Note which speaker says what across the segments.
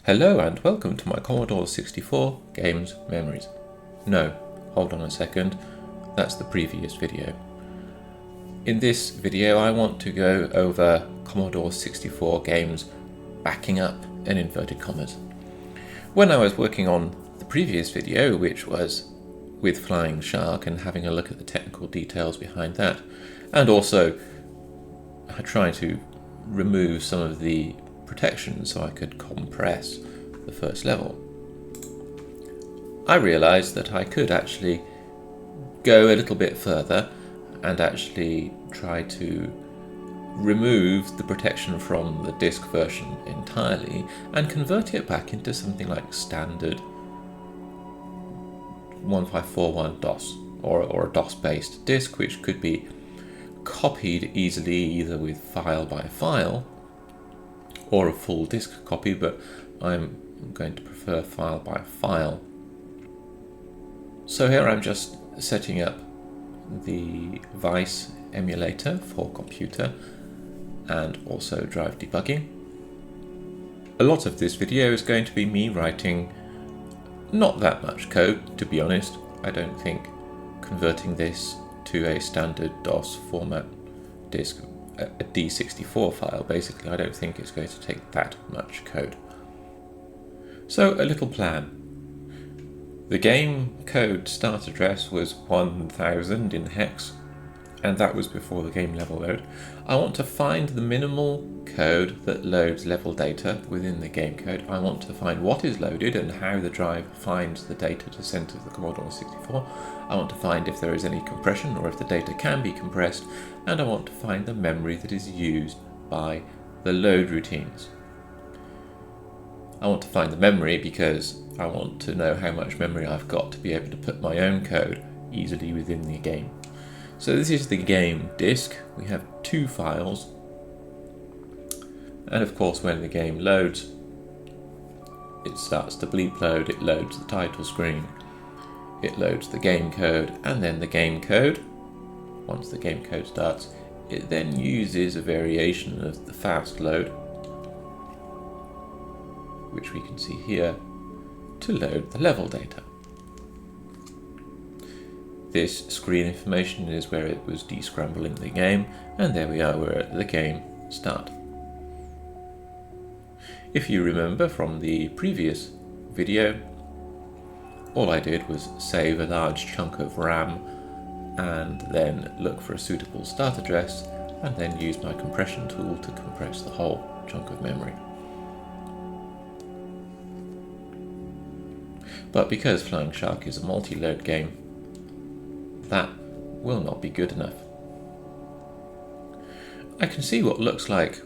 Speaker 1: Hello and welcome to my Commodore 64 Games Memories. No, hold on a second, that's the previous video. In this video I want to go over Commodore 64 Games backing up in inverted commas. When I was working on the previous video, which was with Flying Shark and having a look at the technical details behind that, and also trying to remove some of the protection so I could compress the first level, I realized that I could actually go a little bit further and actually try to remove the protection from the disk version entirely and convert it back into something like standard 1541 DOS or a DOS based disk, which could be copied easily either with file by file or a full disk copy, but I'm going to prefer file by file. So here I'm just setting up the Vice emulator for computer and also drive debugging. A lot of this video is going to be me writing not that much code, to be honest. I don't think converting this to a standard DOS format disk, a D64 file basically, I don't think it's going to take that much code. So a little plan. The game code start address was 1000 in hex, and that was before the game level load. I want to find the minimal code that loads level data within the game code. I want to find what is loaded and how the drive finds the data to send to the Commodore 64. I want to find if there is any compression or if the data can be compressed, and I want to find the memory that is used by the load routines. I want to find the memory because I want to know how much memory I've got to be able to put my own code easily within the game. So this is the game disk. We have two files, and of course when the game loads, it starts to bleep load, it loads the title screen, it loads the game code, and then the game code, once the game code starts, it then uses a variation of the fast load, which we can see here, to load the level data. This screen information is where it was descrambling the game, and there we are, we're at the game start. If you remember from the previous video, all I did was save a large chunk of RAM and then look for a suitable start address and then use my compression tool to compress the whole chunk of memory. But because Flying Shark is a multi-load game, that will not be good enough. I can see what looks like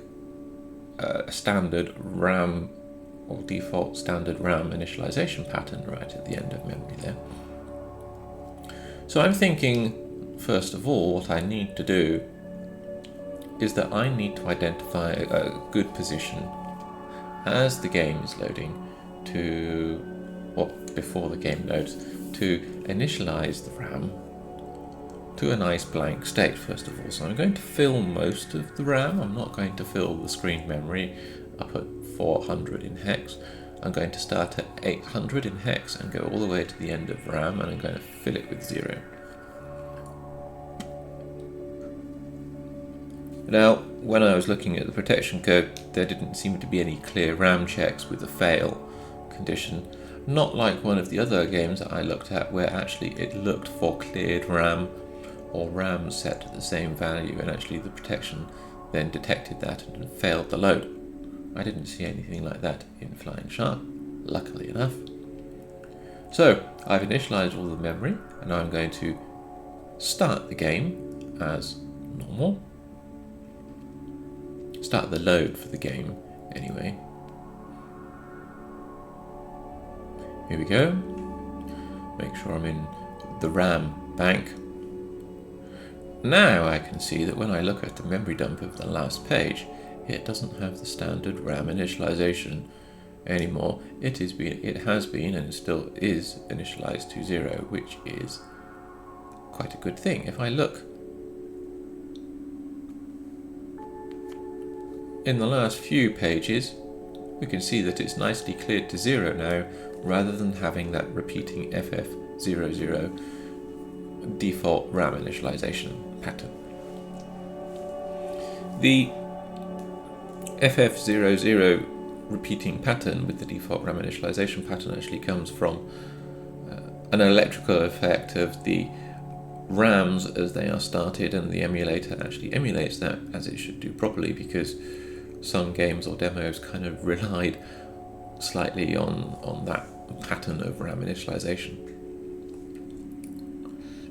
Speaker 1: a standard RAM or default standard RAM initialization pattern right at the end of memory there. So I'm thinking, first of all, what I need to do is that I need to identify a good position as the game is loading to, or before the game loads, to initialize the RAM to a nice blank state first of all. So I'm going to fill most of the RAM. I'm not going to fill the screen memory up at 400 in hex. I'm going to start at 800 in hex and go all the way to the end of RAM, and I'm going to fill it with 0. Now, when I was looking at the protection code, there didn't seem to be any clear RAM checks with a fail condition. Not like one of the other games that I looked at where actually it looked for cleared RAM or RAM set to the same value, and actually the protection then detected that and failed the load. I didn't see anything like that in Flying Shark, luckily enough. So I've initialized all the memory, and I'm going to start the game as normal. Start the load for the game anyway. Here we go. Make sure I'm in the RAM bank. Now I can see that when I look at the memory dump of the last page, it doesn't have the standard RAM initialization anymore. It has been and it still is initialized to 0, which is quite a good thing. If I look in the last few pages, we can see that it's nicely cleared to 0 now, rather than having that repeating FF00 default RAM initialization pattern. The FF00 repeating pattern with the default RAM initialization pattern actually comes from an electrical effect of the RAMs as they are started, and the emulator actually emulates that as it should do properly, because some games or demos kind of relied slightly on that pattern of RAM initialization.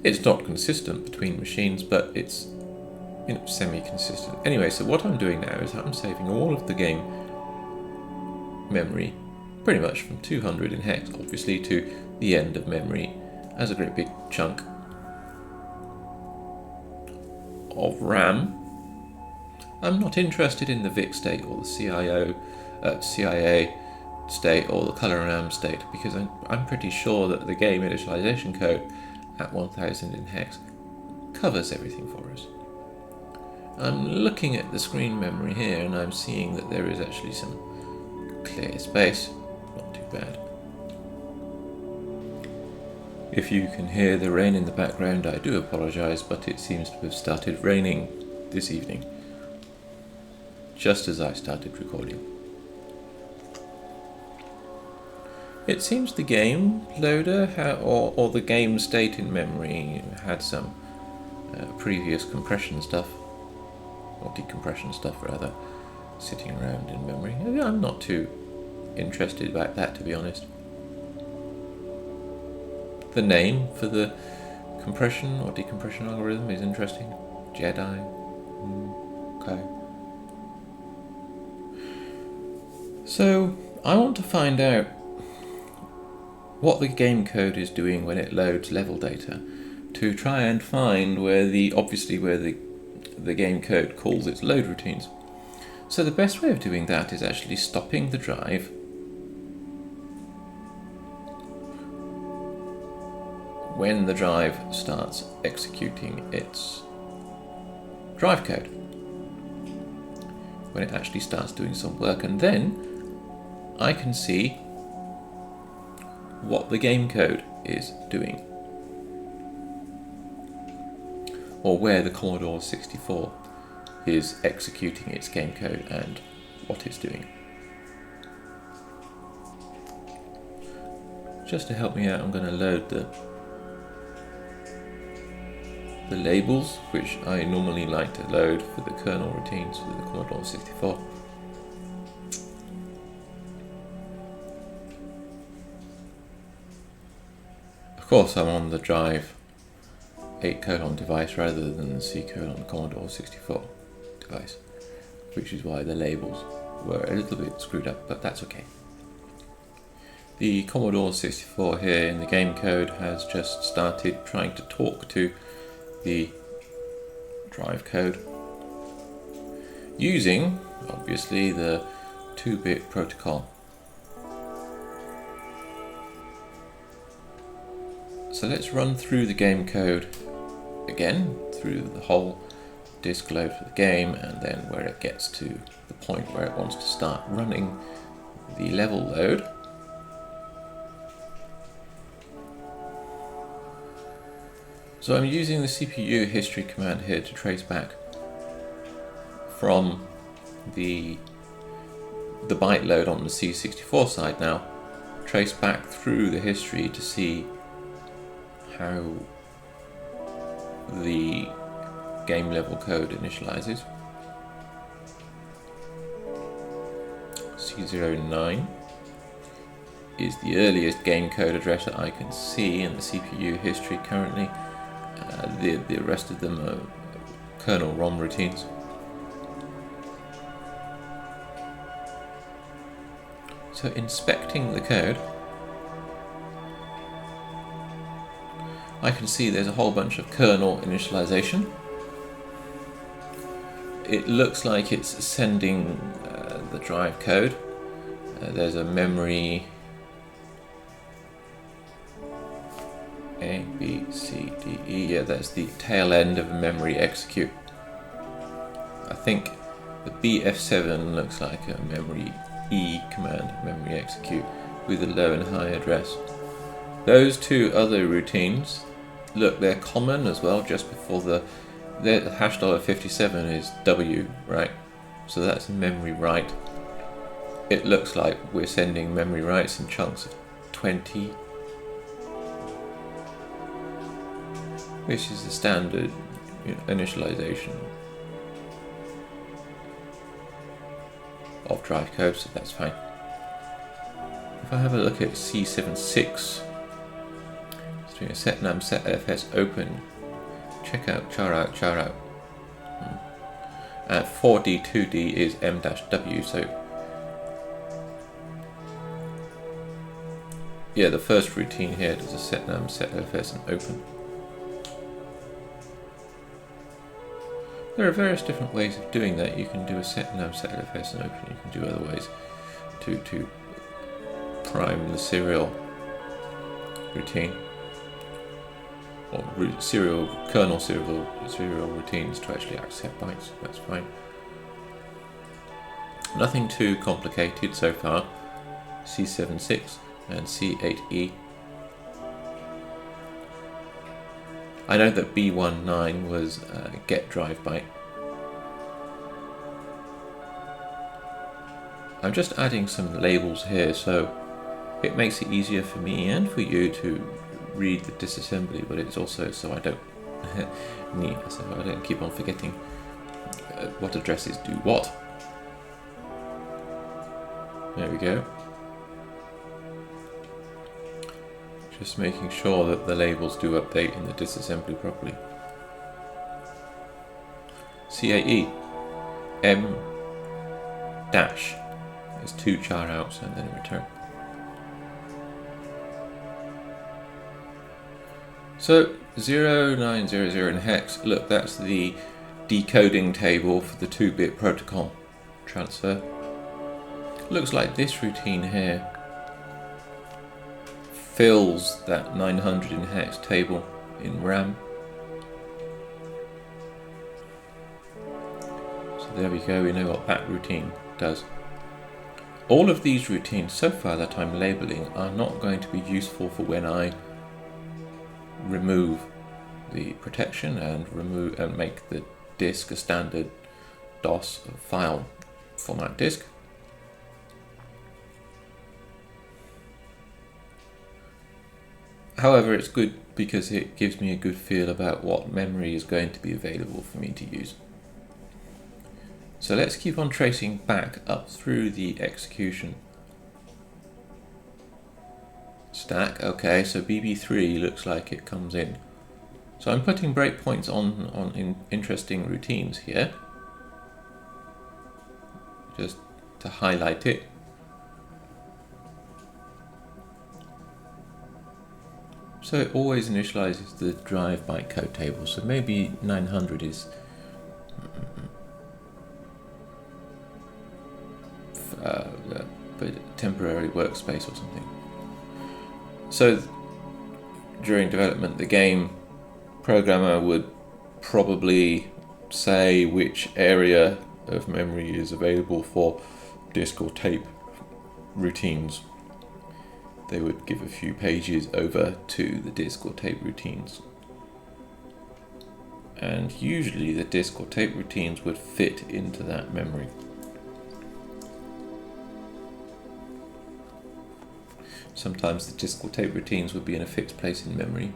Speaker 1: It's not consistent between machines, but it's semi-consistent. Anyway, so what I'm doing now is I'm saving all of the game memory, pretty much from 200 in hex, obviously, to the end of memory as a great big chunk of RAM. I'm not interested in the VIC state or the CIA state or the color RAM state, because I'm pretty sure that the game initialization code at 1000 in hex covers everything for us. I'm looking at the screen memory here, and I'm seeing that there is actually some clear space. Not too bad. If you can hear the rain in the background, I do apologise, but it seems to have started raining this evening, just as I started recording. It seems the game loader or the game state in memory had some previous compression stuff, or decompression stuff rather, sitting around in memory. I'm not too interested about that, to be honest. The name for the compression or decompression algorithm is interesting. Jedi. Okay. So I want to find out what the game code is doing when it loads level data, to try and find where the game code calls its load routines. So the best way of doing that is actually stopping the drive when the drive starts executing its drive code, when it actually starts doing some work, and then I can see what the game code is doing, or where the Commodore 64 is executing its game code and what it's doing. Just to help me out, I'm going to load the labels, which I normally like to load for the kernel routines for the Commodore 64. Of course, I'm on the drive 8 colon device rather than the C colon Commodore 64 device, which is why the labels were a little bit screwed up, but that's okay. The Commodore 64 here in the game code has just started trying to talk to the drive code using, obviously, the 2-bit protocol. So let's run through the game code again, through the whole disk load for the game, and then where it gets to the point where it wants to start running the level load. So I'm using the CPU history command here to trace back from the byte load on the C64 side now, trace back through the history to see how the game level code initializes. C09 is the earliest game code address that I can see in the CPU history currently. The rest of them are kernel ROM routines. So inspecting the code, I can see there's a whole bunch of kernel initialization. It looks like it's sending the drive code. There's a memory A, B, C, D, E. Yeah, that's the tail end of a memory execute. I think the BF7 looks like a memory E command, memory execute, with a low and high address. Those two other routines, look, they're common as well, just before the hash $57 is W, right? So that's a memory write. It looks like we're sending memory writes in chunks of 20, which is the standard initialization of drive code, so that's fine. If I have a look at C76, it's doing a setnum set LFS open, check out, char out, char out. 4D, 2D is M-W, so yeah, the first routine here does a setnum set LFS and open. There are various different ways of doing that. You can do a setnum set LFS and open. You can do other ways to prime the serial routine, or kernel serial routines to actually accept bytes. That's fine. Nothing too complicated so far. C76 and C8E. I know that B19 was get drive byte. I'm just adding some labels here so it makes it easier for me and for you to read the disassembly, but it's also so I don't keep on forgetting what addresses do what. There we go. Just making sure that the labels do update in the disassembly properly. CAE M dash is 2 char outs and then a return. So 0900 in hex, look, that's the decoding table for the 2-bit protocol transfer. Looks like this routine here fills that 900 in hex table in RAM. So there we go, we know what that routine does. All of these routines so far that I'm labeling are not going to be useful for when I remove the protection and make the disk a standard DOS file format disk. However, it's good because it gives me a good feel about what memory is going to be available for me to use. So let's keep on tracing back up through the execution stack. Okay, so BB3 looks like it comes in. So I'm putting breakpoints on interesting routines here, just to highlight it. So it always initializes the drive byte code table. So maybe 900 is temporary workspace or something. So during development, the game programmer would probably say which area of memory is available for disk or tape routines. They would give a few pages over to the disk or tape routines. And usually the disk or tape routines would fit into that memory. Sometimes the disk or tape routines would be in a fixed place in memory,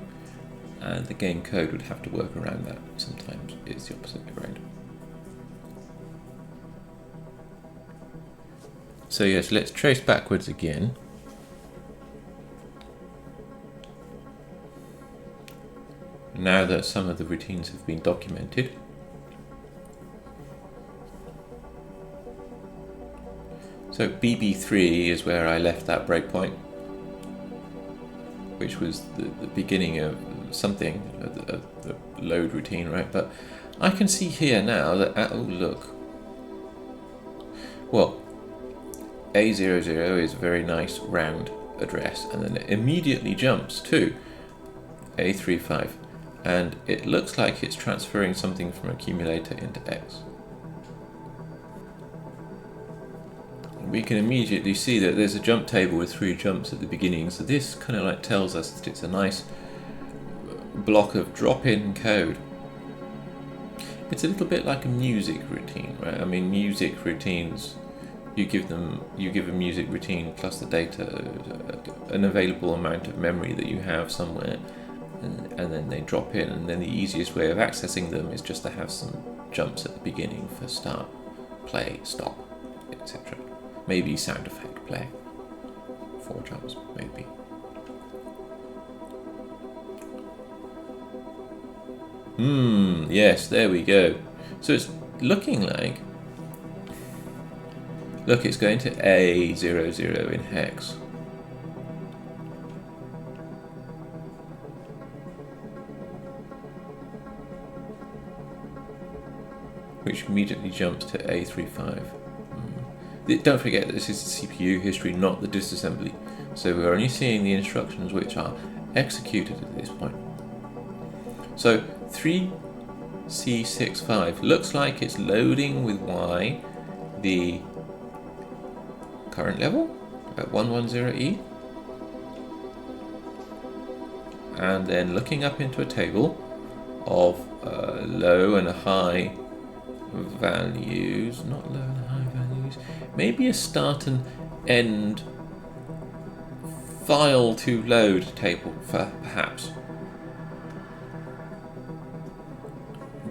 Speaker 1: and the game code would have to work around that. Sometimes it's the opposite way around. So yes, let's trace backwards again. Now that some of the routines have been documented. So BB3 is where I left that breakpoint, which was the beginning of something, the load routine, right? But I can see here now that, oh look, well, A00 is a very nice round address, and then it immediately jumps to A35, and it looks like it's transferring something from accumulator into X. we can immediately see that there's a jump table with 3 jumps at the beginning, so this kind of like tells us that it's a nice block of drop-in code. It's a little bit like a music routine, right? I mean, music routines, you give a music routine plus the data, an available amount of memory that you have somewhere, and then they drop in, and then the easiest way of accessing them is just to have some jumps at the beginning for start, play, stop, etc. Maybe sound effect play. 4 jumps, maybe. Yes, there we go. So it's looking like, look, it's going to A00 in hex. Which immediately jumps to A35. Don't forget that this is the CPU history, not the disassembly. So we're only seeing the instructions which are executed at this point. So 3C65 looks like it's loading with Y the current level at 110E, and then looking up into a table of low and high values, not low and high values, maybe a start and end file to load table, perhaps.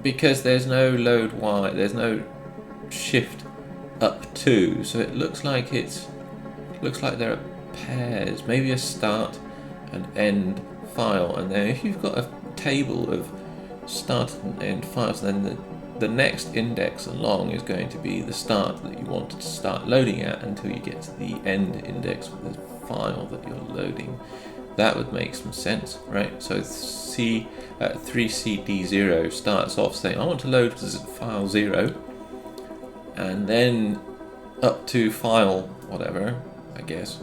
Speaker 1: Because there's no load Y, there's no shift up to, so it looks like there are pairs, maybe a start and end file, and then if you've got a table of start and end files, then the next index along is going to be the start that you wanted to start loading at until you get to the end index for the file that you're loading. That would make some sense, right? So 3CD0 starts off saying, I want to load file 0, and then up to file whatever, I guess.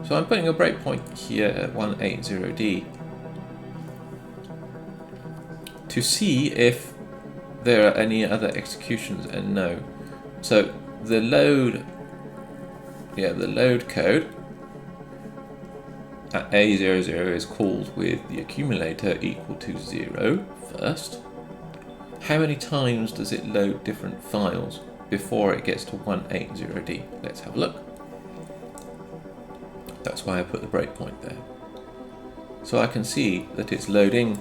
Speaker 1: So I'm putting a breakpoint here at 180D to see if there are any other executions, and no. So the load code at A00 is called with the accumulator equal to 0 first. How many times does it load different files before it gets to 180D? Let's have a look. That's why I put the breakpoint there. So I can see that it's loading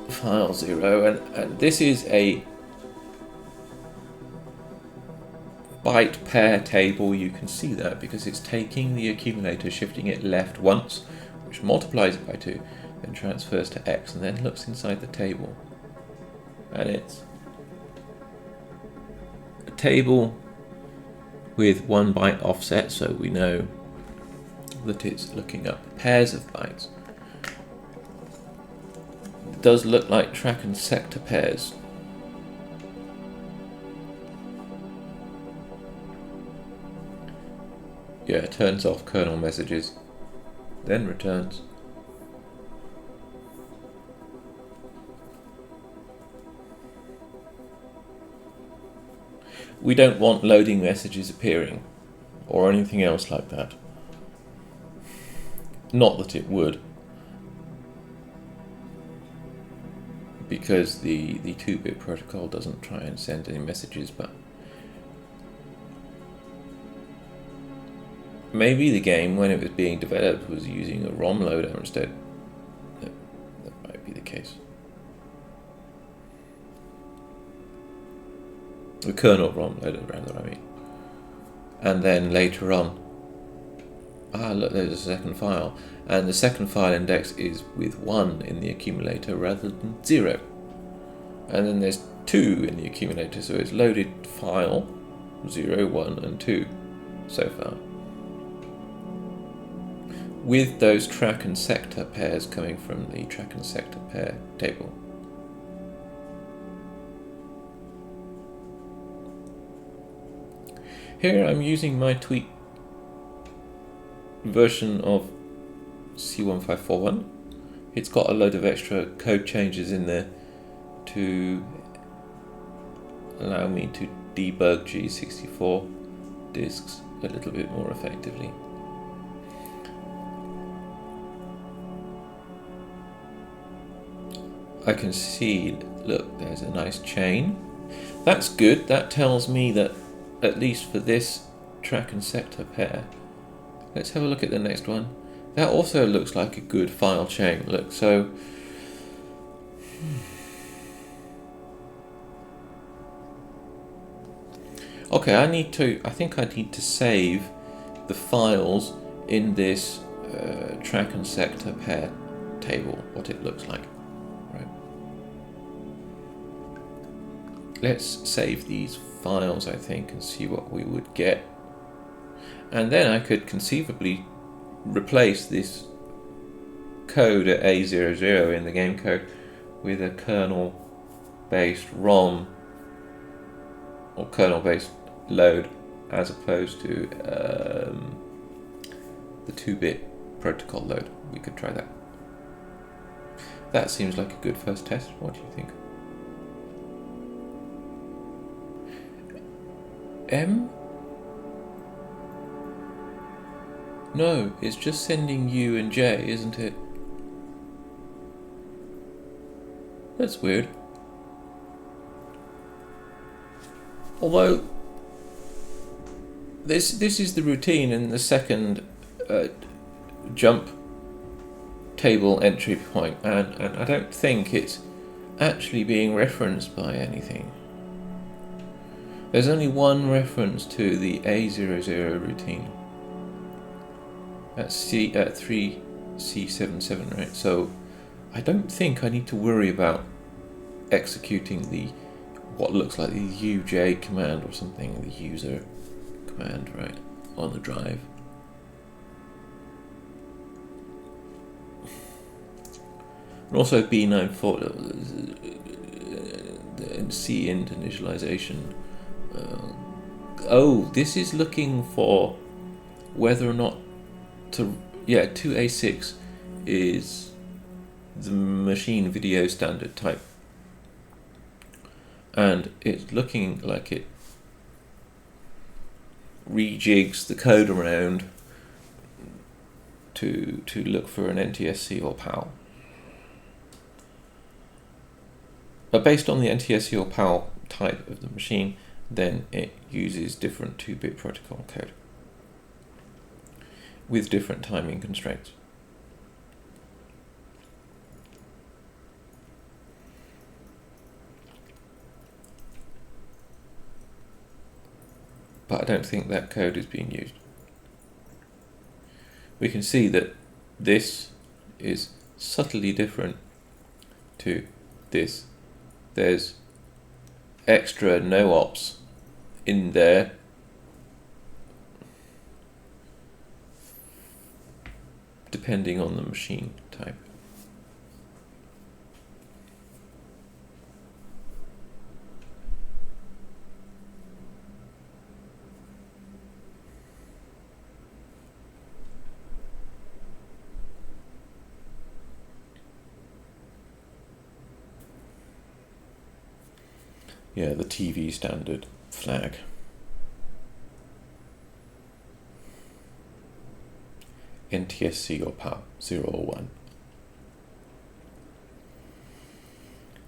Speaker 1: file 0, and this is a byte pair table. You can see that because it's taking the accumulator, shifting it left once, which multiplies it by 2, then transfers to X, and then looks inside the table. And it's a table with 1 byte offset, so we know that it's looking up pairs of bytes. It does look like track and sector pairs. Yeah, it turns off kernel messages, then returns. We don't want loading messages appearing, or anything else like that. Not that it would, because the 2-bit protocol doesn't try and send any messages, but maybe the game, when it was being developed, was using a ROM loader instead. That might be the case. The kernel ROM loader, rather, I mean. And then later on, look, there's a second file. And the second file index is with 1 in the accumulator rather than 0. And then there's 2 in the accumulator, so it's loaded file 0, 1, and 2 so far, with those track and sector pairs coming from the track and sector pair table. Here I'm using my tweak version of C1541. It's got a load of extra code changes in there to allow me to debug G64 disks a little bit more effectively. I can see, look, there's a nice chain. That's good. That tells me that, at least for this track and sector pair. Let's have a look at the next one. That also looks like a good file chain. Look, so okay, I think I need to save the files in this track and sector pair table, what it looks like. Right. Let's save these files, I think, and see what we would get. And then I could conceivably replace this code at A00 in the game code with a kernel-based ROM or kernel-based load, as opposed to the 2-bit protocol load. We could try that. That seems like a good first test. What do you think? M? No, it's just sending U and J, isn't it? That's weird. Although this is the routine in the second jump table entry point, and I don't think it's actually being referenced by anything. There's only one reference to the A00 routine. That's C3C77, right? So I don't think I need to worry about executing the what looks like the UJ command or something, the user command, right, on the drive. And also B94 and C-int initialization. Oh, this is looking for whether or not to, 2A6 is the machine video standard type, and it's looking like it rejigs the code around to look for an NTSC or PAL. But based on the NTSC or PAL type of the machine, then it uses different 2-bit protocol code with different timing constraints. But I don't think that code is being used. We can see that this is subtly different to this. There's extra no-ops in there depending on the machine type. Yeah, the TV standard flag. NTSC or PAL 0 or 1.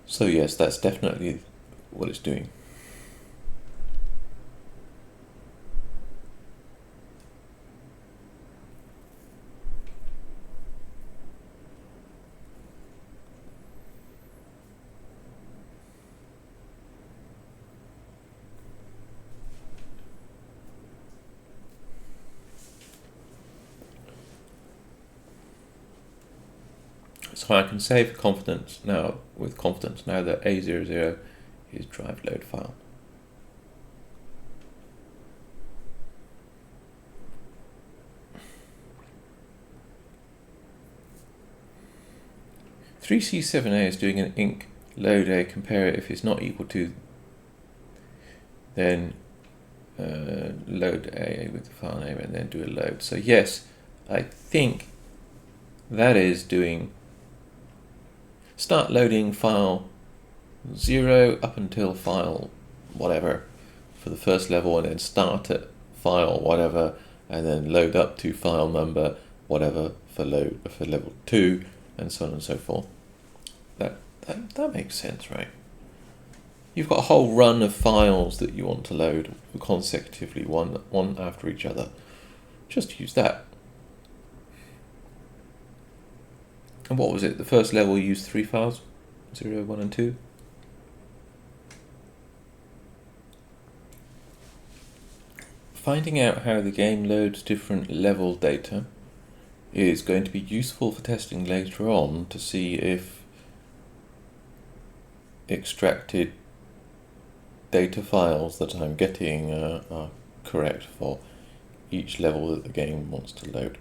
Speaker 1: So yes, that's definitely what it's doing. So I can say with confidence now that A00 is drive load file. C7A is doing an inc load A compare it. If it's not equal to, then load A with the file name and then do a load. So yes, I think that is doing start loading file 0 up until file whatever for the first level, and then start at file whatever, and then load up to file number whatever for level 2, and so on and so forth. That makes sense, right? You've got a whole run of files that you want to load consecutively, one after each other. Just use that. And what was it? The first level used 3 files? 0, 1 and 2? Finding out how the game loads different level data is going to be useful for testing later on to see if extracted data files that I'm getting are correct for each level that the game wants to load.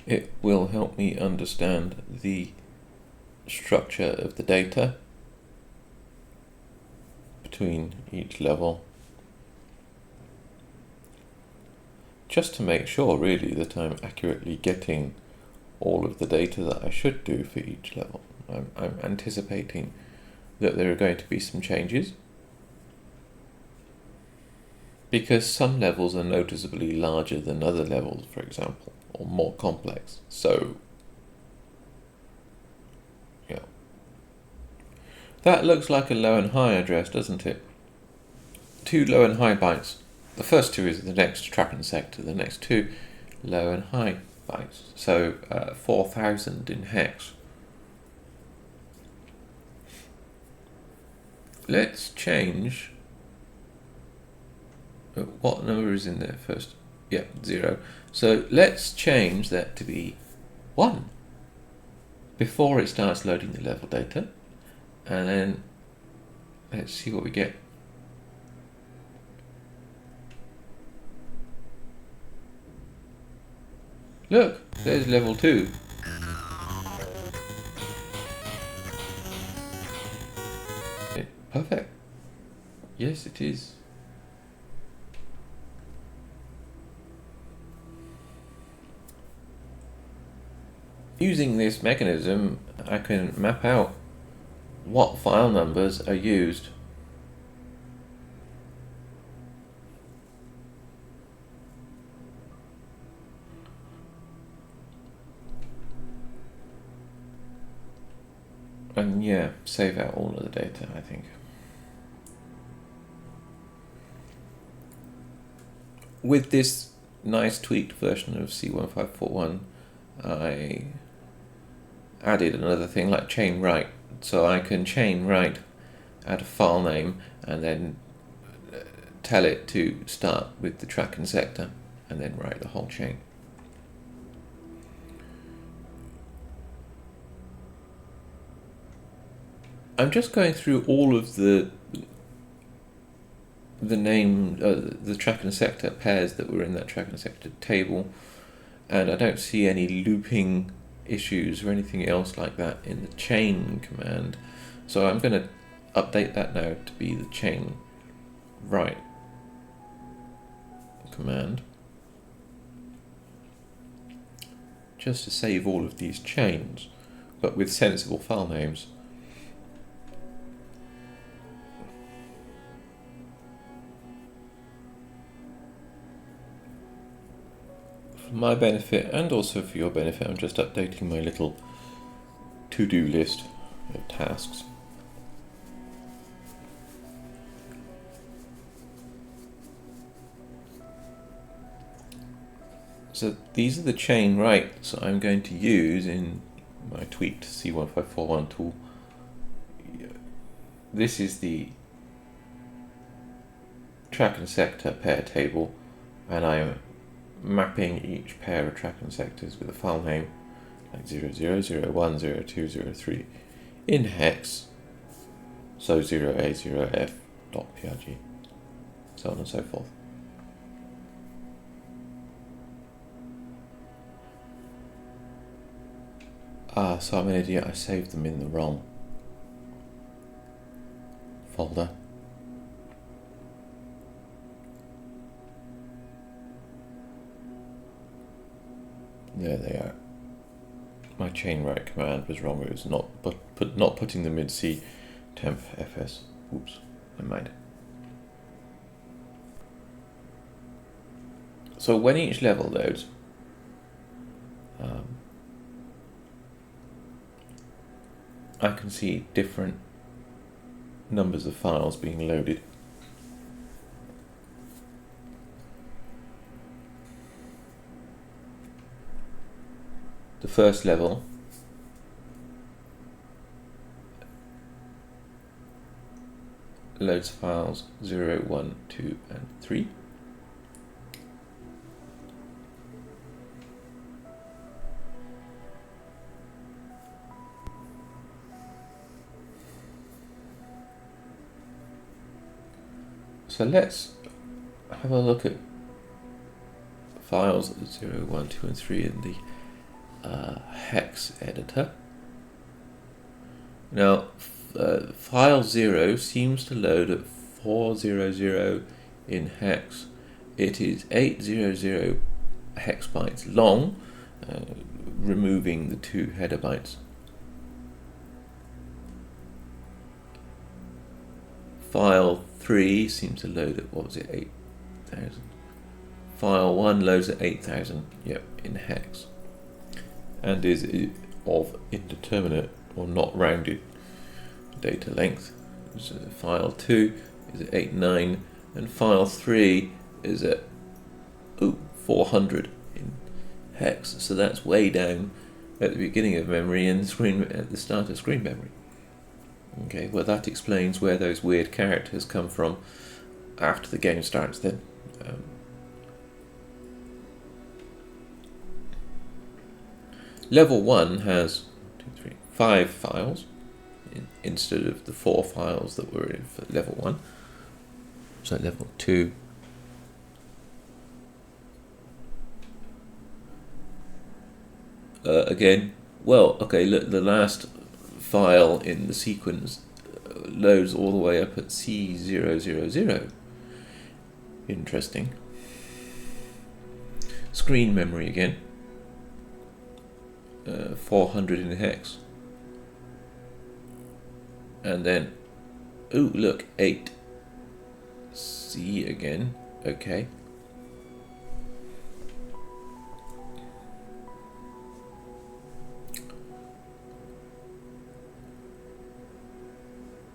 Speaker 1: It will help me understand the structure of the data between each level, just to make sure really that I'm accurately getting all of the data that I should do for each level. I'm anticipating that there are going to be some changes, because some levels are noticeably larger than other levels, for example, or more complex. So, yeah. That looks like a low and high address, doesn't it? 2 low and high bytes. The first 2 is the next tracking sector, the next 2 low and high bytes. So 4000 in hex. Let's change. What number is in there first? Yeah, 0. So let's change that to be 1 before it starts loading the level data, and then let's see what we get. Look, there's level 2. Perfect. Yes, it is. Using this mechanism, I can map out what file numbers are used. And yeah, save out all of the data, I think. With this nice tweaked version of C1541, I added another thing like chain write, so I can chain write at a file name and then tell it to start with the tracking sector and then write the whole chain. I'm just going through all of the name, the tracking sector pairs that were in that tracking sector table, and I don't see any looping issues or anything else like that in the chain command. So I'm going to update that now to be the chain write command, just to save all of these chains, but with sensible file names. For my benefit and also for your benefit, I'm just updating my little to-do list of tasks. So these are the chain writes I'm going to use in my tweaked C1541 tool. This is the tracking sector pair table, and I'm mapping each pair of tracking sectors with a file name like 00, 01, 02, 03 in hex, so 0A0F.prg, so on and so forth. So I'm an idiot, I saved them in the wrong folder. There they are. My chain write command was wrong. It was not not putting them in C temp fs. Oops, never mind. So when each level loads, I can see different numbers of files being loaded. The first level loads files 0, 1, 2, and 3. So let's have a look at files 0, 1, 2, and 3 in the hex editor. Now, file 0 seems to load at 400 in hex. It is 800 hex bytes long, removing the 2 header bytes. File 3 seems to load at, what was it, 8,000. File 1 loads at 8,000, yep, in hex, and is of indeterminate or not rounded data length. So file 2 is at 89, and file 3 is at 400 in hex. So that's way down at the beginning of memory and at the start of screen memory. Okay, well that explains where those weird characters come from after the game starts then. Level 1 has 5 files instead of the 4 files that were in for level 1. So level 2 again, well, okay, look, the last file in the sequence loads all the way up at C000. Interesting. Screen memory again. 400 in hex. And then, look, 8. C again, okay.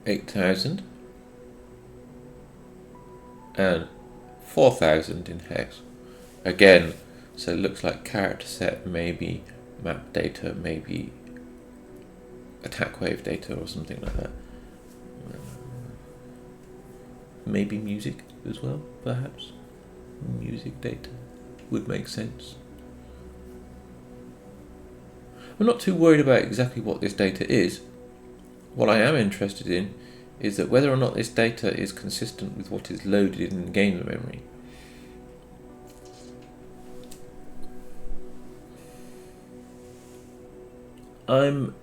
Speaker 1: $8,000 and 4,000 in hex again. So it looks like character set, maybe map data, maybe attack wave data or something like that. Maybe music as well, perhaps. Music data would make sense. I'm not too worried about exactly what this data is. What I am interested in is that whether or not this data is consistent with what is loaded in game memory. I'm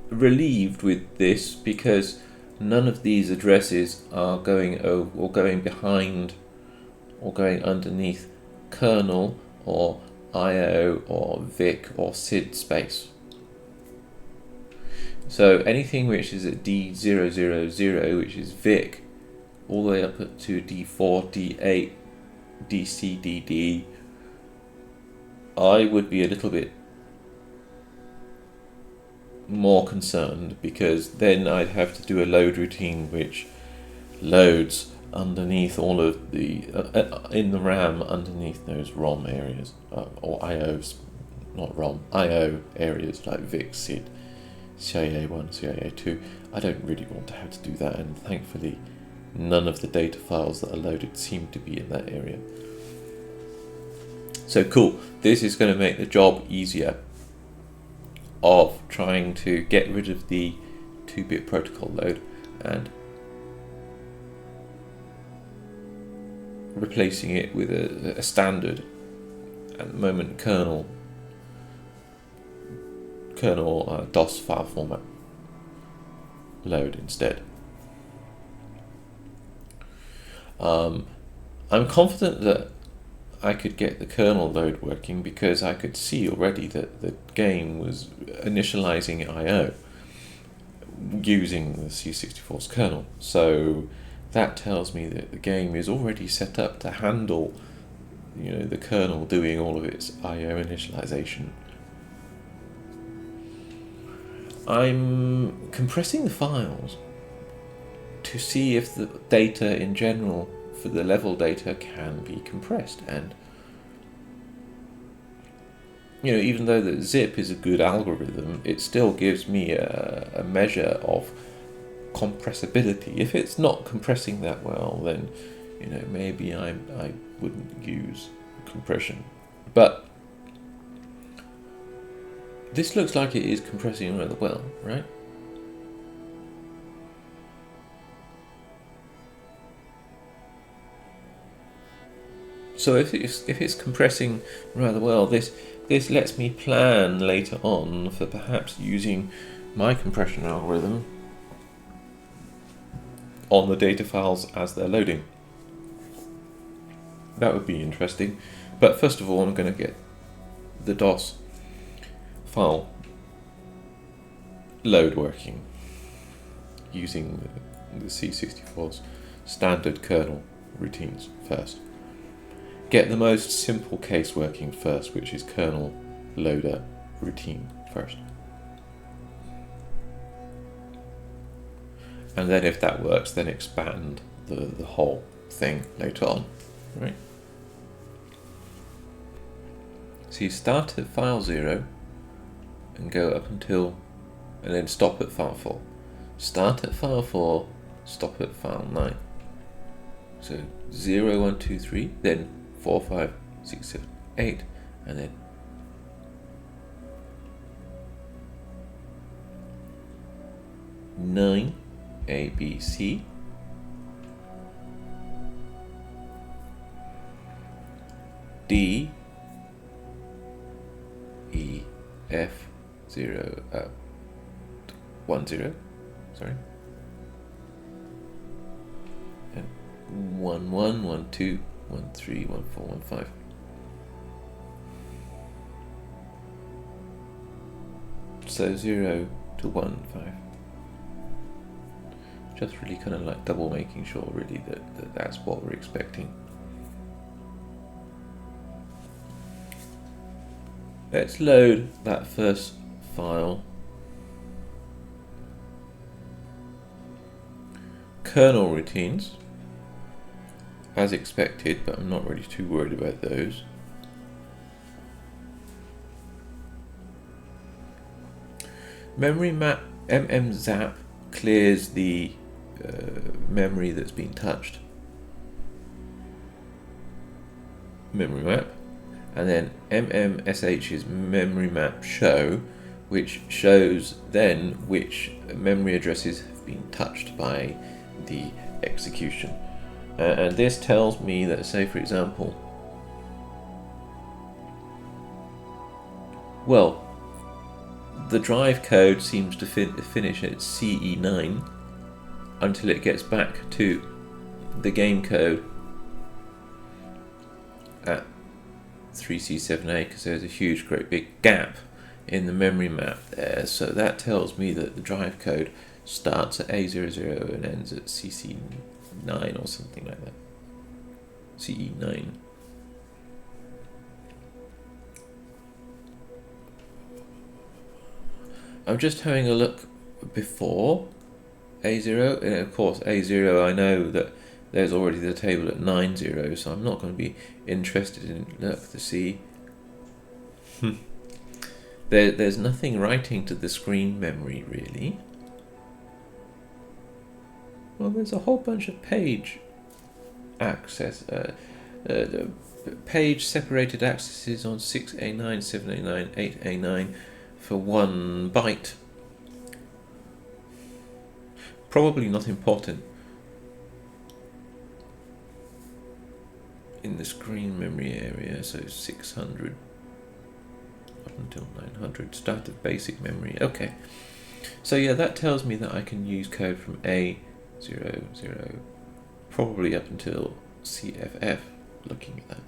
Speaker 1: relieved with this because none of these addresses are going over or going behind or going underneath kernel or IO or VIC or SID space. So anything which is at D000, which is VIC, all the way up to D4, D8, DC, DD, I would be a little bit more concerned, because then I'd have to do a load routine which loads underneath all of the in the RAM underneath those ROM areas or IOs, not ROM, IO areas like VIC, SID, CIA1, CIA2. I don't really want to have to do that, and thankfully none of the data files that are loaded seem to be in that area. So cool, this is going to make the job easier of trying to get rid of the 2-bit protocol load and replacing it with a standard, at the moment, kernel DOS file format load instead. I'm confident that I could get the kernel load working because I could see already that the game was initializing I/O using the C64's kernel. So that tells me that the game is already set up to handle, the kernel doing all of its I/O initialization. I'm compressing the files to see if the data in general for the level data can be compressed, and even though the zip is a good algorithm, it still gives me a measure of compressibility. If it's not compressing that well, then maybe I wouldn't use compression. But this looks like it is compressing rather well, right? So if it's compressing rather well, this lets me plan later on for perhaps using my compression algorithm on the data files as they're loading. That would be interesting. But first of all, I'm going to get the DOS file load working using the C64's standard kernel routines first. Get the most simple case working first, which is kernel loader routine first. And then if that works, then expand the whole thing later on, right? So you start at file 0 and go up until, and then stop at file 4. Start at file 4, stop at file 9. So 0, 1, 2, 3, then 4, 5, 6, 7, 8, and then 9, A, B, C, D, E, F, 0, 1, 0, sorry, and 1, 1, 1, 2, 1, 3, 1, 4, 1, 5. So 0 to 1, 5. Just really kind of like double making sure really that that's what we're expecting. Let's load that first file. Kernel routines, as expected, but I'm not really too worried about those. Memory map mmzap clears the memory that's been touched. Memory map. And then mmsh is memory map show, which shows then which memory addresses have been touched by the execution. And this tells me that, say for example, well, the drive code seems to finish at CE9 until it gets back to the game code at 3C7A, because there's a huge, great big gap in the memory map there. So that tells me that the drive code starts at A00 and ends at CC9 or something like that. CE9. I'm just having a look before A0, and of course A0 I know that there's already the table at 90, so I'm not going to be interested in look to see. There's nothing writing to the screen memory really. Well, there's a whole bunch of page access, page separated accesses on 6A9, 7A9, 8A9 for 1 byte. Probably not important in the screen memory area, so 600 up until 900, start of basic memory. Okay, so yeah, that tells me that I can use code from A00 probably up until CFF, looking at that.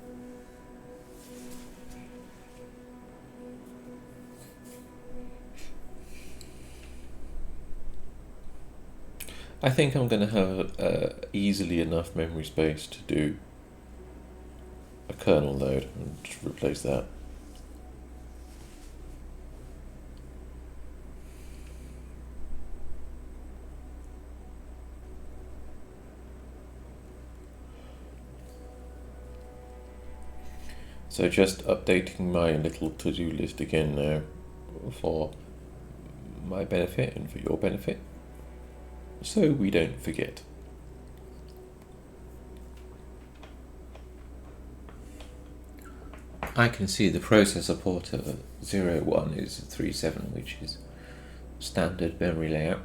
Speaker 1: I think I'm going to have easily enough memory space to do a kernel load and just replace that. So just updating my little to-do list again now for my benefit and for your benefit, so we don't forget. I can see the processor port of 01 is 37, which is standard memory layout.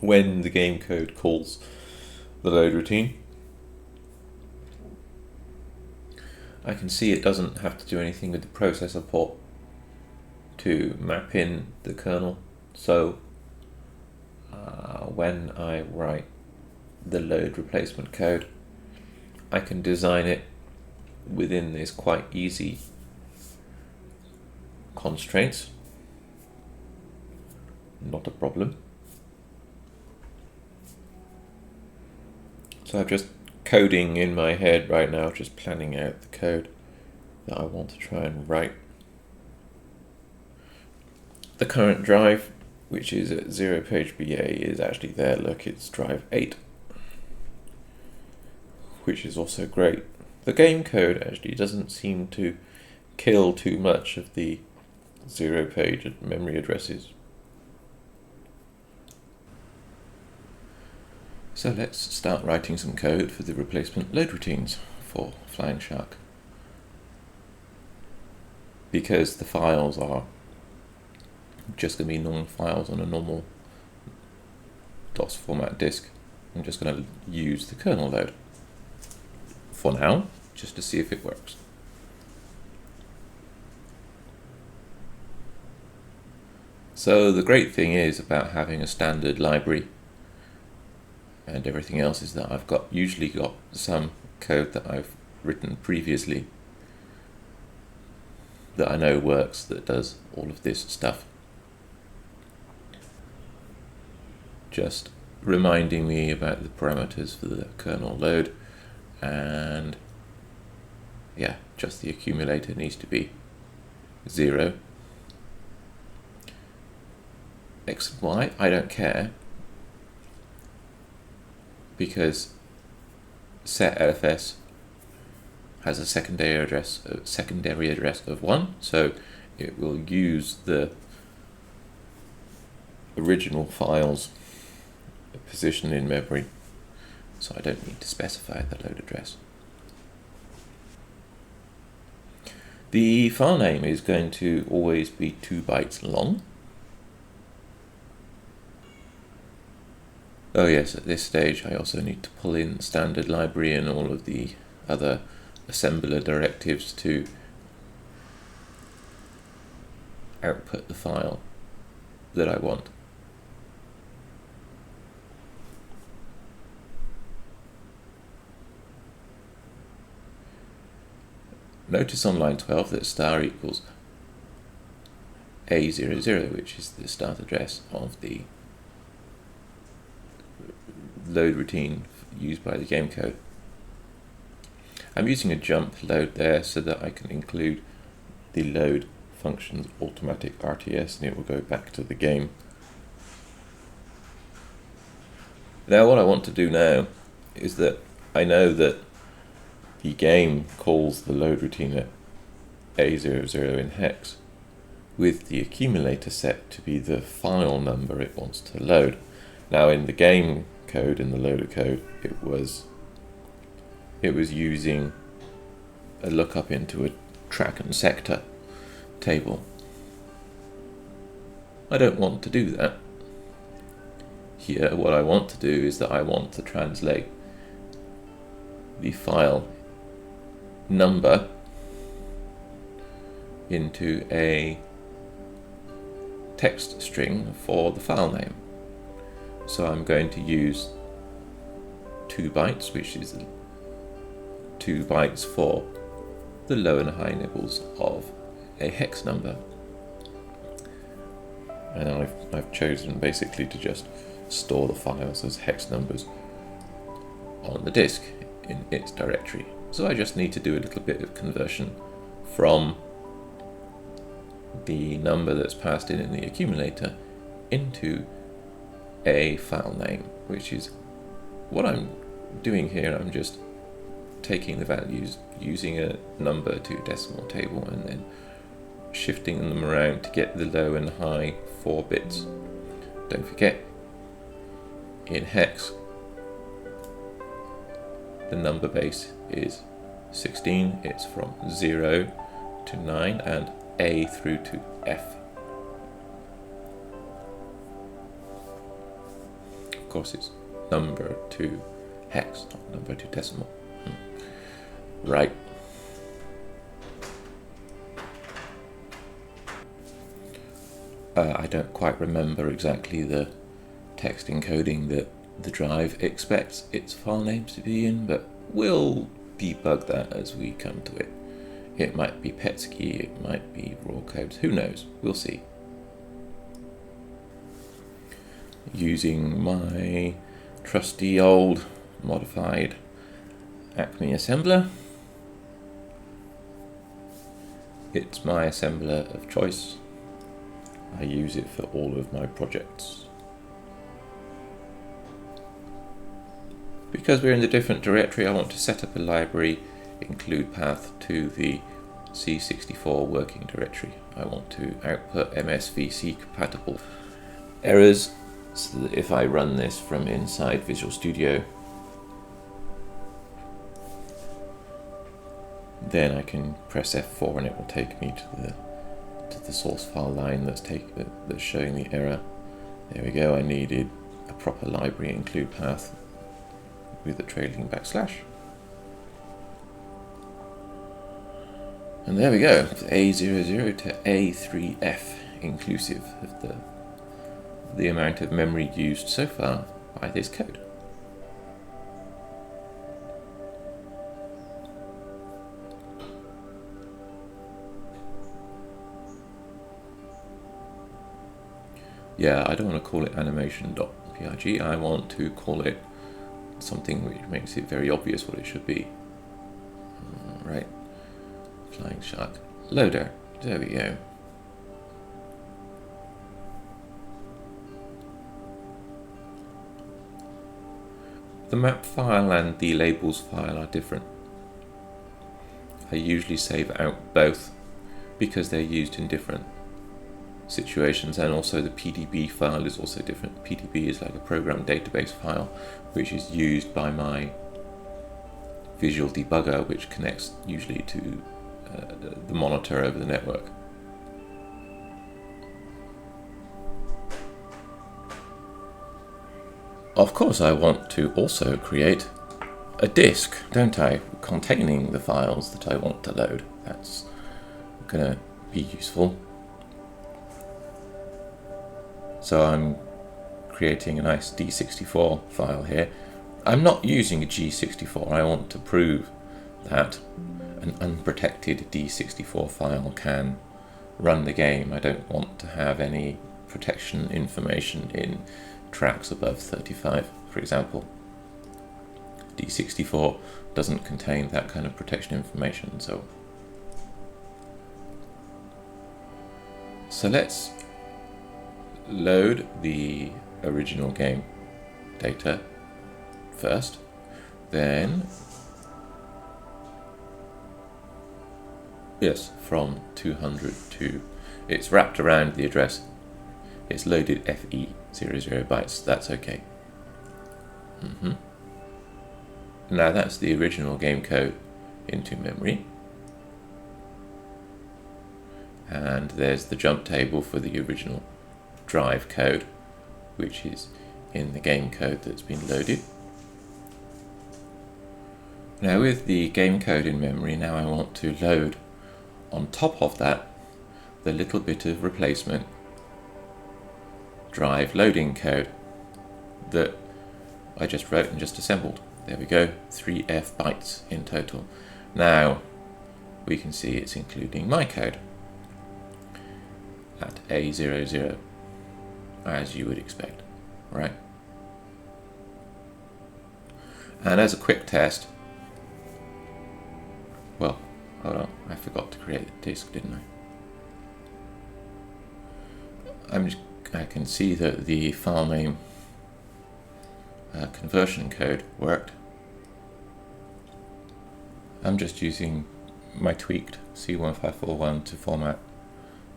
Speaker 1: When the game code calls the load routine, I can see it doesn't have to do anything with the processor port to map in the kernel, so when I write the load replacement code, I can design it within this quite easy constraints. Not a problem. So I'm just coding in my head right now, just planning out the code that I want to try and write. The current drive, which is at 0 page BA, is actually there. Look, it's drive 8, which is also great. The game code actually doesn't seem to kill too much of the 0 page memory addresses. So let's start writing some code for the replacement load routines for Flying Shark. Because the files are just going to be normal files on a normal DOS format disk, I'm just going to use the kernel load for now, just to see if it works. So the great thing is about having a standard library and everything else is that I've usually got some code that I've written previously that I know works, that does all of this stuff. Just reminding me about the parameters for the kernel load, and yeah, just the accumulator needs to be 0. X and Y, I don't care, because set LFS has a secondary address of 1, so it will use the original file's position in memory, so I don't need to specify the load address. The file name is going to always be 2 bytes long. Oh yes, at this stage I also need to pull in standard library and all of the other assembler directives to output the file that I want. Notice on line 12 that star equals A00, which is the start address of the load routine used by the game code. I'm using a jump load there so that I can include the load function's automatic RTS and it will go back to the game. Now what I want to do now is that I know that the game calls the load routine at A00 in hex with the accumulator set to be the file number it wants to load. Now in the game code, in the loader code, it was using a lookup into a track and sector table. I don't want to do that. Here what I want to do is that I want to translate the file number into a text string for the file name. So I'm going to use 2 bytes, which is 2 bytes for the low and high nibbles of a hex number. and I've chosen basically to just store the files as hex numbers on the disk in its directory. So I just need to do a little bit of conversion from the number that's passed in the accumulator into a file name, which is what I'm doing here. I'm just taking the values, using a number to decimal table, and then shifting them around to get the low and high 4 bits. Don't forget, in hex, the number base is 16. It's from 0 to 9 and A through to F. Of course, it's number to hex, not number to decimal. Right. I don't quite remember exactly the text encoding that the drive expects its file names to be in, but we'll debug that as we come to it. It might be PETSCII, it might be raw codes, who knows, we'll see. Using my trusty old modified Acme assembler. It's my assembler of choice. I use it for all of my projects. Because we're in the different directory, I want to set up a library, include path to the C64 working directory. I want to output MSVC compatible errors, so that if I run this from inside Visual Studio, then I can press F4 and it will take me to the source file line that's showing the error. There we go. I needed a proper library include path with a trailing backslash. And there we go, A00 to A3F, inclusive of the amount of memory used so far by this code. Yeah, I don't want to call it animation.pig, I want to call it something which makes it very obvious what it should be. Right, flying shark loader, there we go. The map file and the labels file are different. I usually save out both because they're used in different situations, and also the PDB file is also different. PDB is like a program database file which is used by my visual debugger, which connects usually to the monitor over the network. Of course, I want to also create a disk, don't I, containing the files that I want to load. That's going to be useful. So I'm creating a nice D64 file here. I'm not using a G64. I want to prove that an unprotected D64 file can run the game. I don't want to have any protection information in tracks above 35, for example. D64 doesn't contain that kind of protection information, so let's load the original game data first, then yes, from 200 to, it's wrapped around the address, it's loaded FE00 bytes, that's okay. Now that's the original game code into memory, and there's the jump table for the original drive code, which is in the game code that's been loaded. Now with the game code in memory, now I want to load on top of that the little bit of replacement drive loading code that I just wrote and just assembled. There we go, 3F bytes in total. Now we can see it's including my code at A00. as you would expect, right? And as a quick test, well, hold on, I forgot to create the disk, didn't I? I can see that the file name conversion code worked. I'm just using my tweaked C1541 to format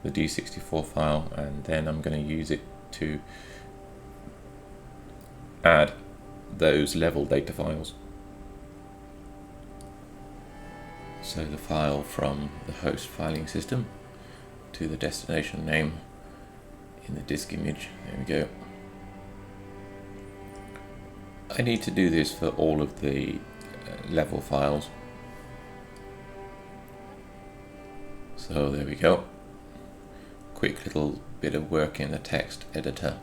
Speaker 1: the D64 file, and then I'm going to use it to add those level data files. So the file from the host filing system to the destination name in the disk image. There we go. I need to do this for all of the level files. So there we go. Quick little bit of work in the text editor.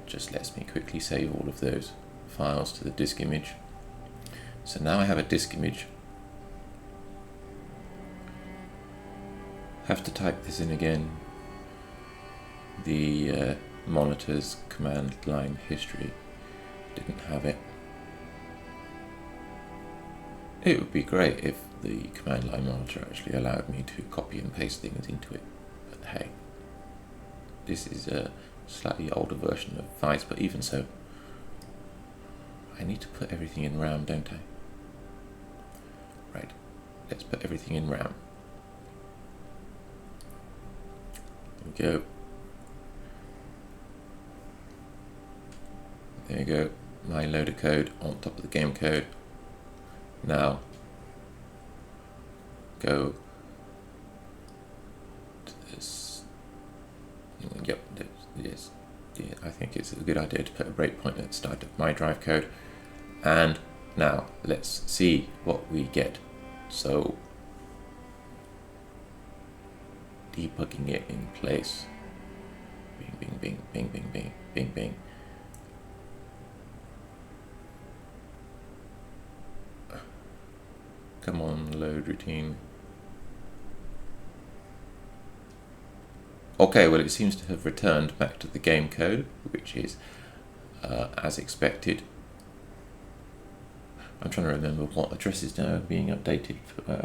Speaker 1: Just lets me quickly save all of those files to the disk image. So now I have a disk image. Have to type this in again. The monitor's command line history didn't have it. It would be great if the command line monitor actually allowed me to copy and paste things into it, but hey, this is a slightly older version of Vice, but even so, I need to put everything in RAM, don't I? Right, let's put everything in RAM. There we go. There you go, my loader code on top of the game code. Now, go to this. Yep, yes, yeah, I think it's a good idea to put a breakpoint at the start of my drive code. And now let's see what we get. So, debugging it in place. Bing, bing, bing, bing, bing, bing, bing, bing. Come on, load routine. Okay, well, it seems to have returned back to the game code, which is as expected. I'm trying to remember what addresses now are being updated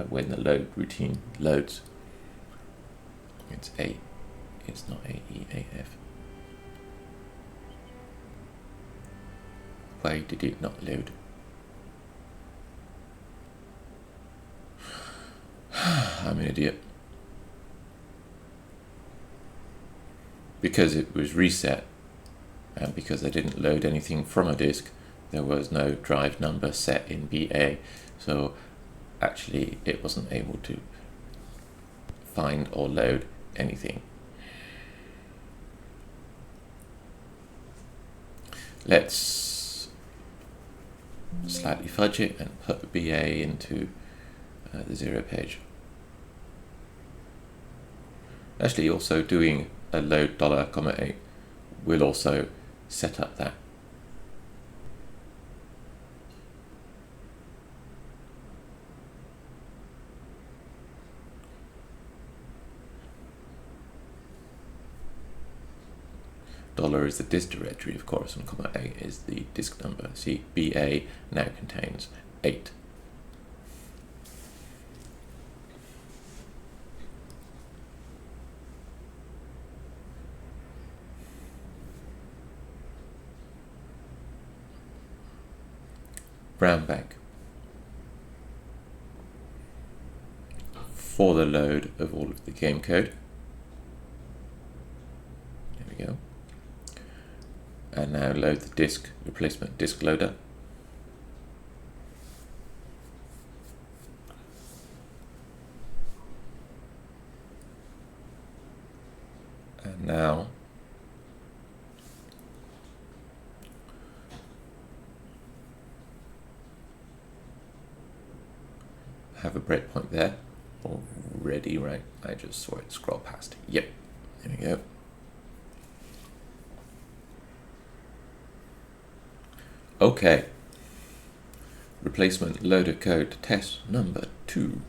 Speaker 1: when the load routine loads. It's A. It's not AEAF. Why did it not load? I'm an idiot. Because it was reset, and because I didn't load anything from a disk, there was no drive number set in BA, so actually it wasn't able to find or load anything. Let's slightly fudge it and put BA into the 0 page. Actually, also doing a load $,8 will also set up that. Dollar is the disk directory, of course, and $8 is the disk number. See, BA now contains 8. RAM bank for the load of all of the game code. There we go. And now load the disk, replacement disk loader. And now have a breakpoint there already, right? I just saw it scroll past. Yep, there we go. Okay, replacement loader code test number 2.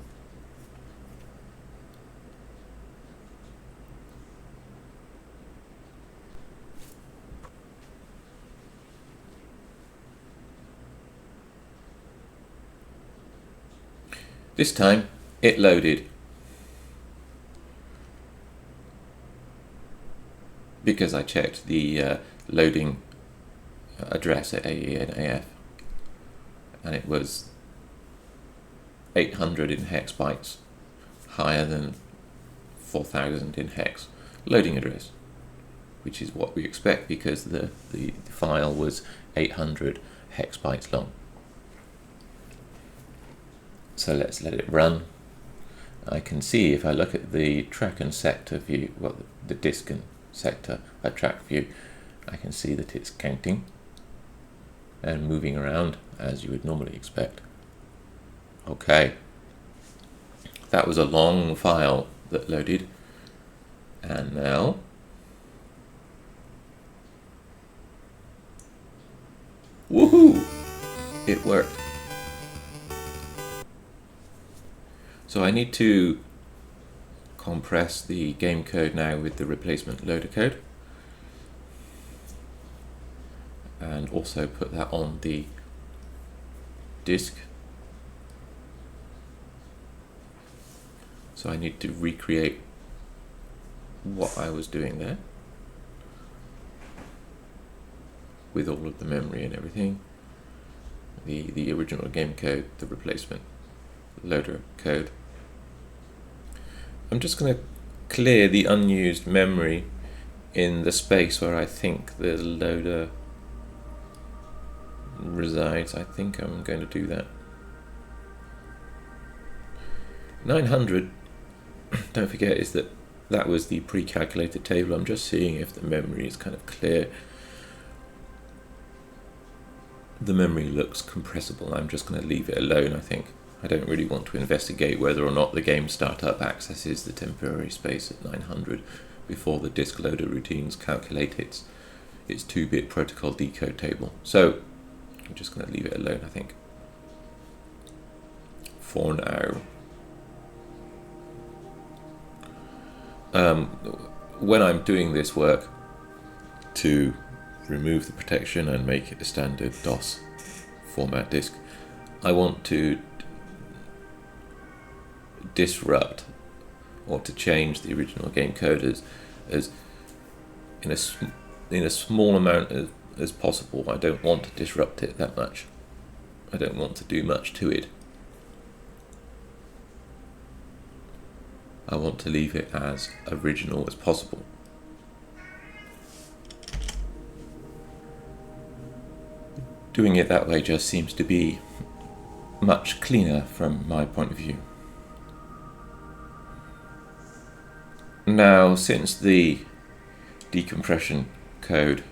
Speaker 1: This time it loaded because I checked the loading address at AE and AF, and it was 800 in hex bytes higher than 4000 in hex loading address, which is what we expect because the file was 800 hex bytes long. So let's let it run. I can see if I look at the track and sector view, well, the disk and sector track view, I can see that it's counting and moving around as you would normally expect. Okay, that was a long file that loaded, and now woohoo! It worked. So I need to compress the game code now with the replacement loader code, and also put that on the disk. So I need to recreate what I was doing there with all of the memory and everything, the original game code, the replacement loader code. I'm just going to clear the unused memory in the space where I think the loader resides. I think I'm going to do that. 900, don't forget, is that was the pre-calculated table. I'm just seeing if the memory is kind of clear. The memory looks compressible. I'm just going to leave it alone, I think. I don't really want to investigate whether or not the game startup accesses the temporary space at 900 before the disk loader routines calculate its 2-bit protocol decode table. So I'm just going to leave it alone, I think, for now. When I'm doing this work to remove the protection and make it a standard DOS format disk, I want to disrupt or to change the original game code as in a small amount as possible. I don't want to disrupt it that much. I don't want to do much to it. I want to leave it as original as possible. Doing it that way just seems to be much cleaner from my point of view. Now, since the decompression code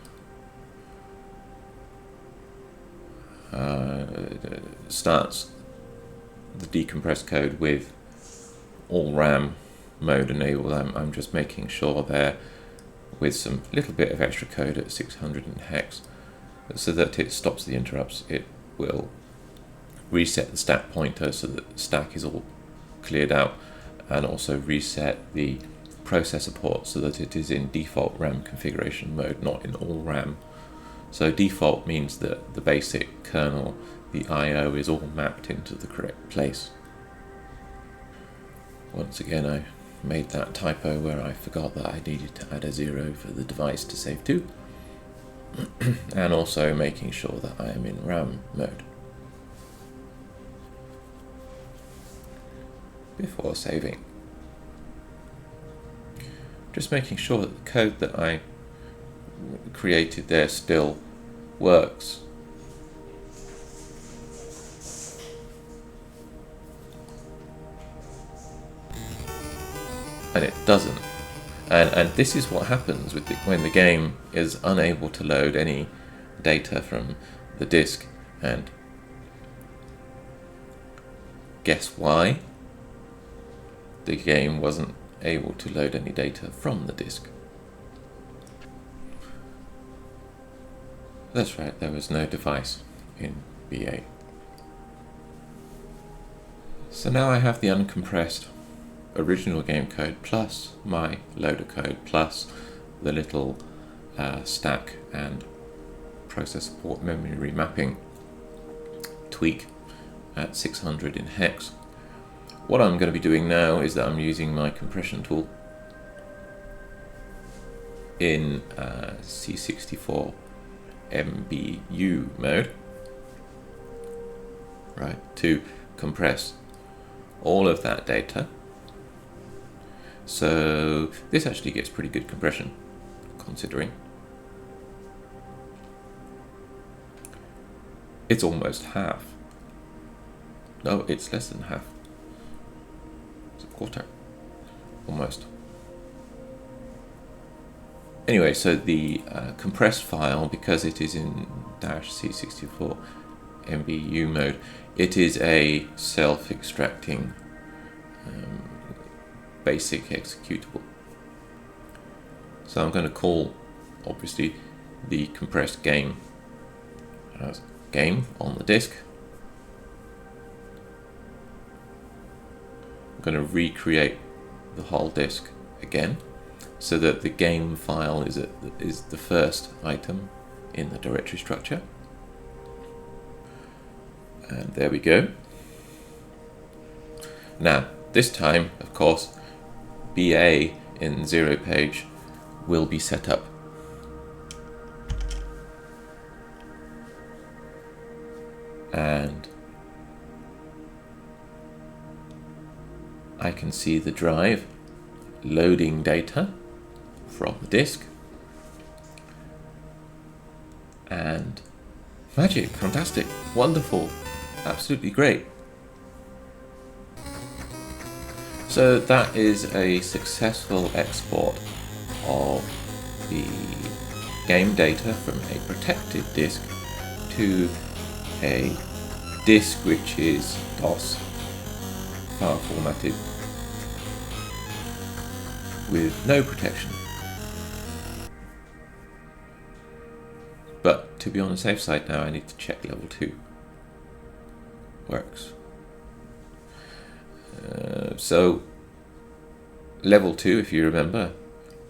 Speaker 1: starts the decompressed code with all RAM mode enabled, I'm just making sure there with some little bit of extra code at 600 in hex so that it stops the interrupts. It will reset the stack pointer so that the stack is all cleared out, and also reset the processor port so that it is in default RAM configuration mode, not in all RAM. So default means that the basic kernel, the I/O, is all mapped into the correct place. Once again, I made that typo where I forgot that I needed to add a 0 for the device to save to, and also making sure that I am in RAM mode before saving. Just making sure that the code that I created there still works. And it doesn't. And this is what happens with when the game is unable to load any data from the disk. And guess why? The game wasn't able to load any data from the disk. That's right, there was no device in B8. So now I have the uncompressed original game code plus my loader code plus the little stack and processor port memory remapping tweak at 600 in hex. what I'm going to be doing now is that I'm using my compression tool in C64 MBU mode, right, to compress all of that data. So this actually gets pretty good compression, considering it's almost half. No, it's less than half. It's a quarter, almost. Anyway, so the compressed file, because it is in -C64 MBU mode, it is a self-extracting basic executable. So I'm going to call, obviously, the compressed game as game on the disk. I'm going to recreate the whole disk again, so that the game file is the first item in the directory structure. And there we go. Now, this time, of course, BA in 0 page will be set up. And I can see the drive loading data from the disk, and magic, fantastic, wonderful, absolutely great. So that is a successful export of the game data from a protected disk to a disk which is DOS file formatted with no protection. But to be on the safe side now, I need to check level 2 works. So level 2, if you remember,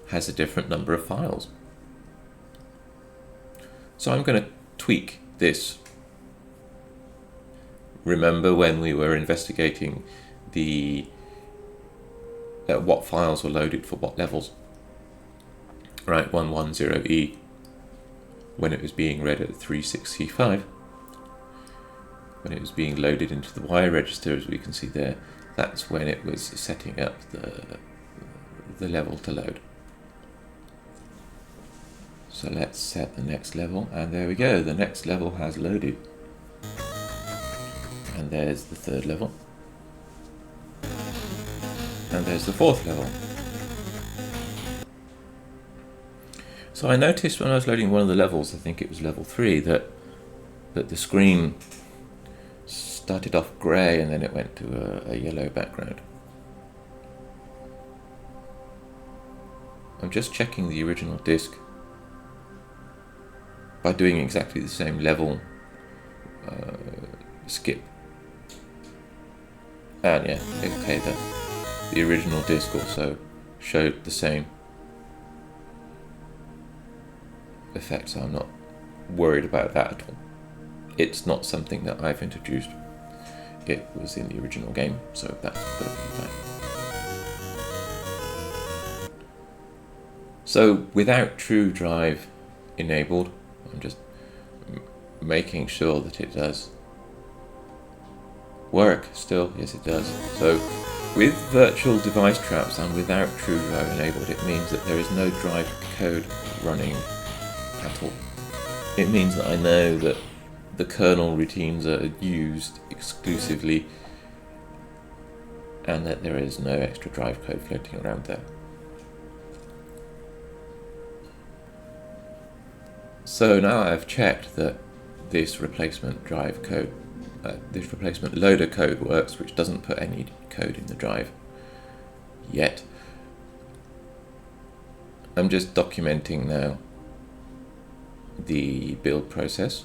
Speaker 1: has a different number of files. So I'm going to tweak this. Remember when we were investigating the what files were loaded for what levels? Right, 110E, when it was being read at 36C5, when it was being loaded into the Y register, as we can see there, that's when it was setting up the level to load. So let's set the next level, and there we go, the next level has loaded. And there's the third level. And there's the fourth level. So I noticed when I was loading one of the levels, I think it was level 3, that the screen started off grey and then it went to a yellow background. I'm just checking the original disk by doing exactly the same level skip. And yeah, okay, the original disk also showed the same effect, so I'm not worried about that at all. It's not something that I've introduced. It was in the original game, so that's perfectly fine. So without true drive enabled, I'm just making sure that it does work still. Yes, it does. So with virtual device traps and without true drive enabled, it means that there is no drive code running at all. It means that I know that the kernel routines are used exclusively and that there is no extra drive code floating around there. So now I've checked that this replacement drive code, this replacement loader code works, which doesn't put any code in the drive yet. I'm just documenting now the build process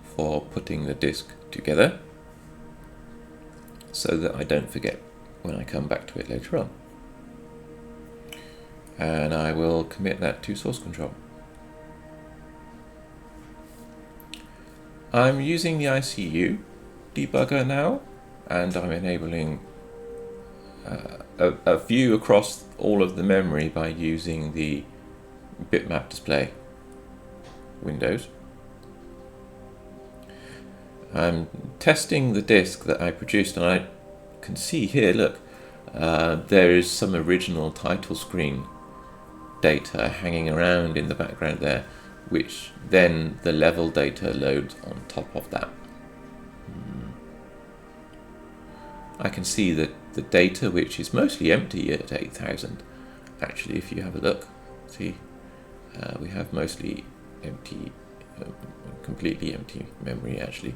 Speaker 1: for putting the disk together so that I don't forget when I come back to it later on. And I will commit that to source control. I'm using the ICU debugger now, and I'm enabling a view across all of the memory by using the bitmap display windows. I'm testing the disk that I produced, and I can see here, look, there is some original title screen data hanging around in the background there, which then the level data loads on top of that. I can see that the data, which is mostly empty at 8000, actually, if you have a look, see, we have mostly empty, completely empty memory actually.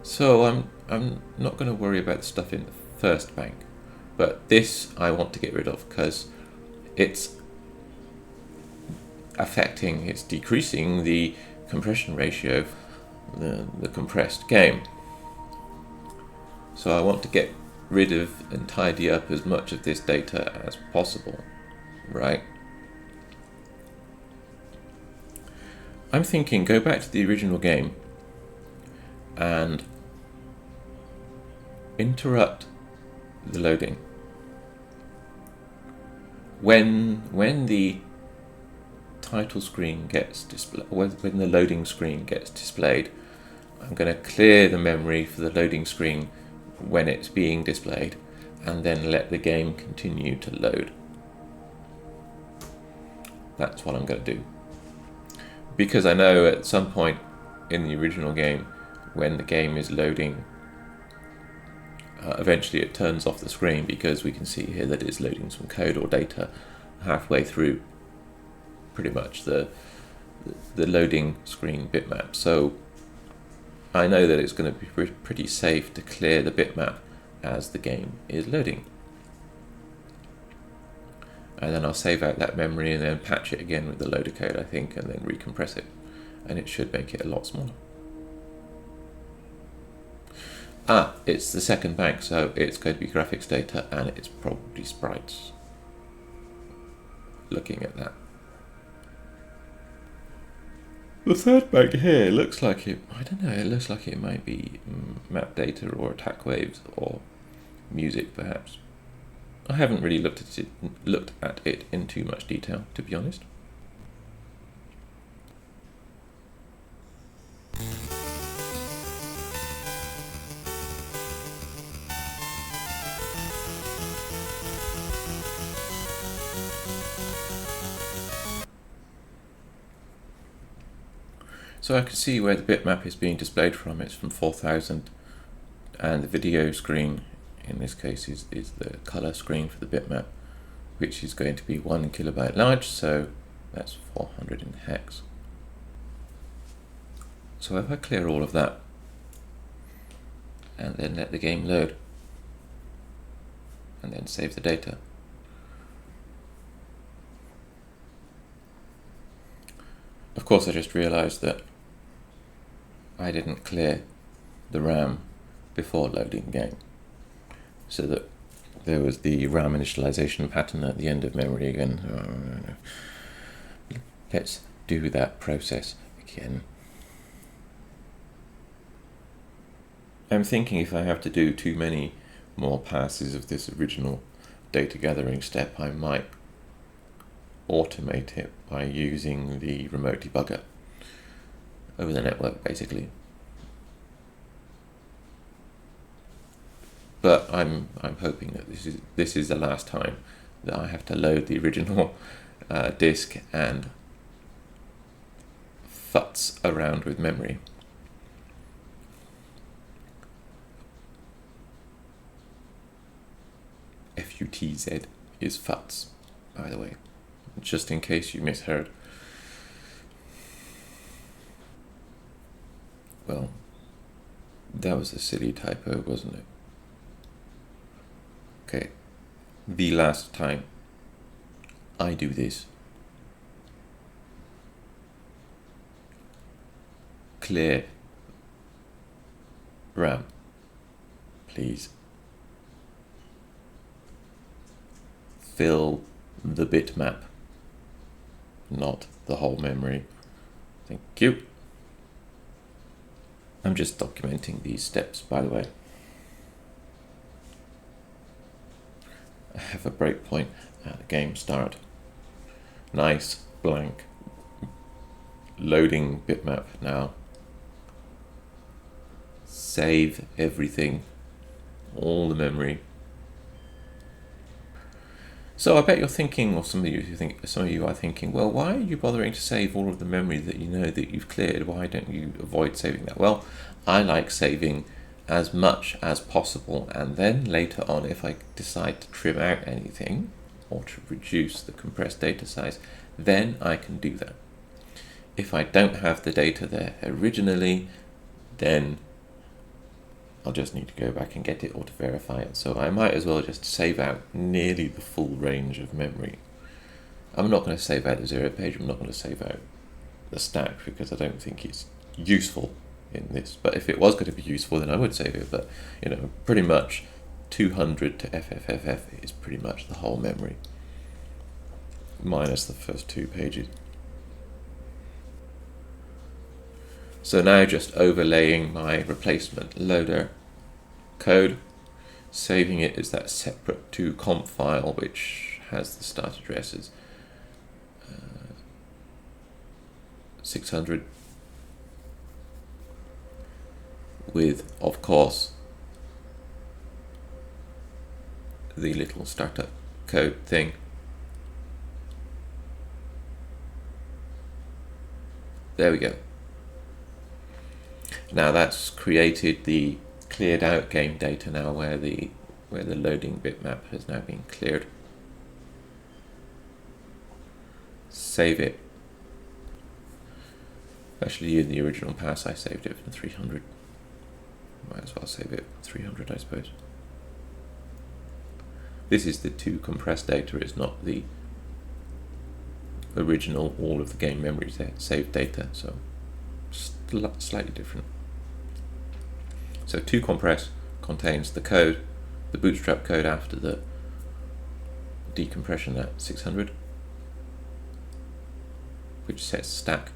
Speaker 1: So I'm not going to worry about the stuff in the first bank, but this I want to get rid of because it's decreasing the compression ratio, the compressed game. So I want to get rid of and tidy up as much of this data as possible, right? I'm thinking go back to the original game and interrupt the loading. When the title screen gets displayed, when the loading screen gets displayed, I'm going to clear the memory for the loading screen when it's being displayed, and then let the game continue to load. That's what I'm going to do. Because I know at some point in the original game, when the game is loading, eventually it turns off the screen, because we can see here that it's loading some code or data halfway through pretty much the loading screen bitmap. So I know that it's going to be pretty safe to clear the bitmap as the game is loading. And then I'll save out that memory and then patch it again with the loader code, I think, and then recompress it. And it should make it a lot smaller. It's the second bank, so it's going to be graphics data, and it's probably sprites. Looking at that. The third bank here looks like it, I don't know, it looks like it might be map data or attack waves or music perhaps. I haven't really looked at it in too much detail, to be honest. So I can see where the bitmap is being displayed from. It's from 4000, and the video screen in this case is the color screen for the bitmap, which is going to be 1 kilobyte large, so that's 400 in hex. So if I clear all of that and then let the game load and then save the data, of course I just realized that I didn't clear the RAM before loading the game, so that there was the RAM initialization pattern at the end of memory again. Let's do that process again. I'm thinking if I have to do too many more passes of this original data gathering step, I might automate it by using the remote debugger over the network, basically. But I'm hoping that this is the last time that I have to load the original disk and futz around with memory. FUTZ is futz, by the way, just in case you misheard. Well, that was a silly typo, wasn't it? Okay, the last time I do this, clear RAM, please. Fill the bitmap, not the whole memory. Thank you. I'm just documenting these steps, by the way. I have a breakpoint at the game start. Nice blank loading bitmap now. Save everything, all the memory. So I bet you're thinking, or some of you are thinking, well, why are you bothering to save all of the memory that you know that you've cleared? Why don't you avoid saving that? Well, I like saving as much as possible, and then later on, if I decide to trim out anything or to reduce the compressed data size, then I can do that. If I don't have the data there originally, then I'll just need to go back and get it or to verify it. So I might as well just save out nearly the full range of memory. I'm not going to save out the 0 page, I'm not going to save out the stack because I don't think it's useful in this. But if it was going to be useful, then I would save it. But pretty much 200 to FFFF is pretty much the whole memory, minus the first 2 pages. So now just overlaying my replacement loader code, saving it as that separate to comp file which has the start address as 600 with, of course, the little startup code thing. There we go. Now that's created the cleared out game data now where the loading bitmap has now been cleared. Save it. Actually, in the original pass I saved it from 300. Might as well save it 300, I suppose. This is the to compressed data, it's not the original all of the game memory saved data, so slightly different. So to compress contains the code, the bootstrap code after the decompression at 600, which sets stack,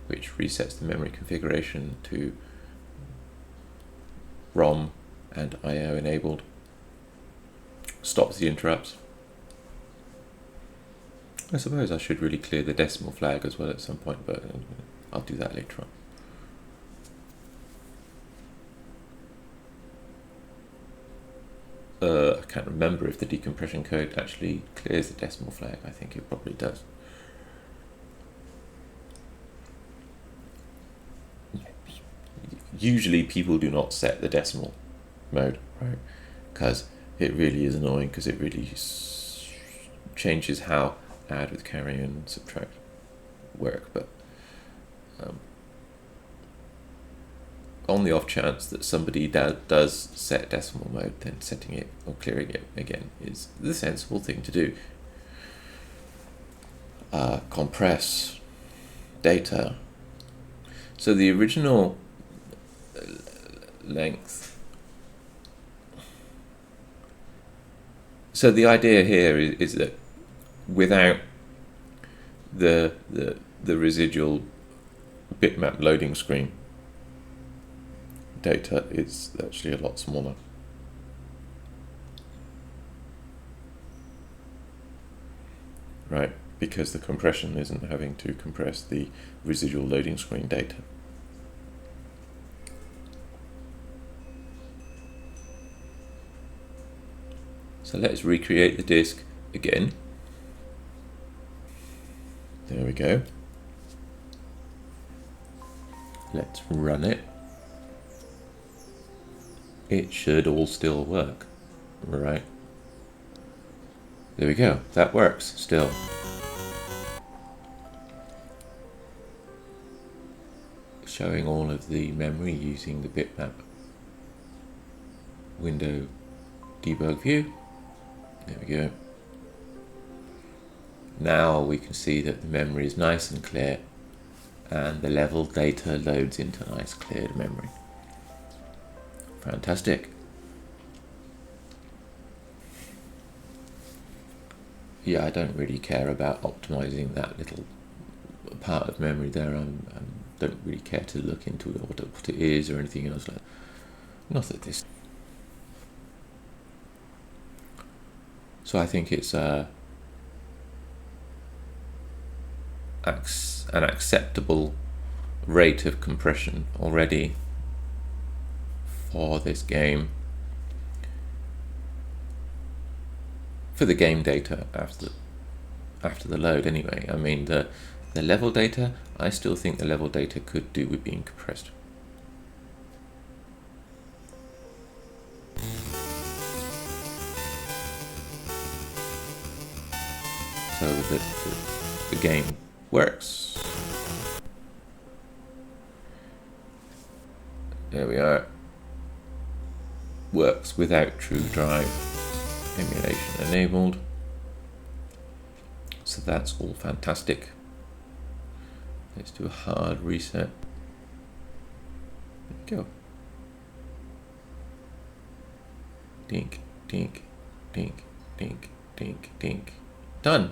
Speaker 1: which resets the memory configuration to ROM and IO enabled, stops the interrupts. I suppose I should really clear the decimal flag as well at some point, but I'll do that later on. I can't remember if the decompression code actually clears the decimal flag. I think it probably does. Usually people do not set the decimal mode, right? Because it really is annoying, because it really changes how add with carry and subtract work. But on the off chance that somebody does set decimal mode, then setting it or clearing it again is the sensible thing to do. Compress data. So the original length. So the idea here is that without the residual bitmap loading screen, data is actually a lot smaller. Right, because the compression isn't having to compress the residual loading screen data. So let's recreate the disk again. There we go. Let's run it. It should all still work, right? There we go, that works still. Showing all of the memory using the bitmap window debug view. There we go. Now we can see that the memory is nice and clear, and the level data loads into nice cleared memory. Fantastic. Yeah, I don't really care about optimizing that little part of memory there. I'm don't really care to look into it, what it is or anything else like that. Not at this. So I think it's an acceptable rate of compression already for this game, for the game data after the load anyway. I mean, the level data, I still think the level data could do with being compressed. So that the game works. There we are. Works without true drive emulation enabled. So that's all fantastic. Let's do a hard reset. There we go. Dink, dink, dink, dink, dink, dink. Done.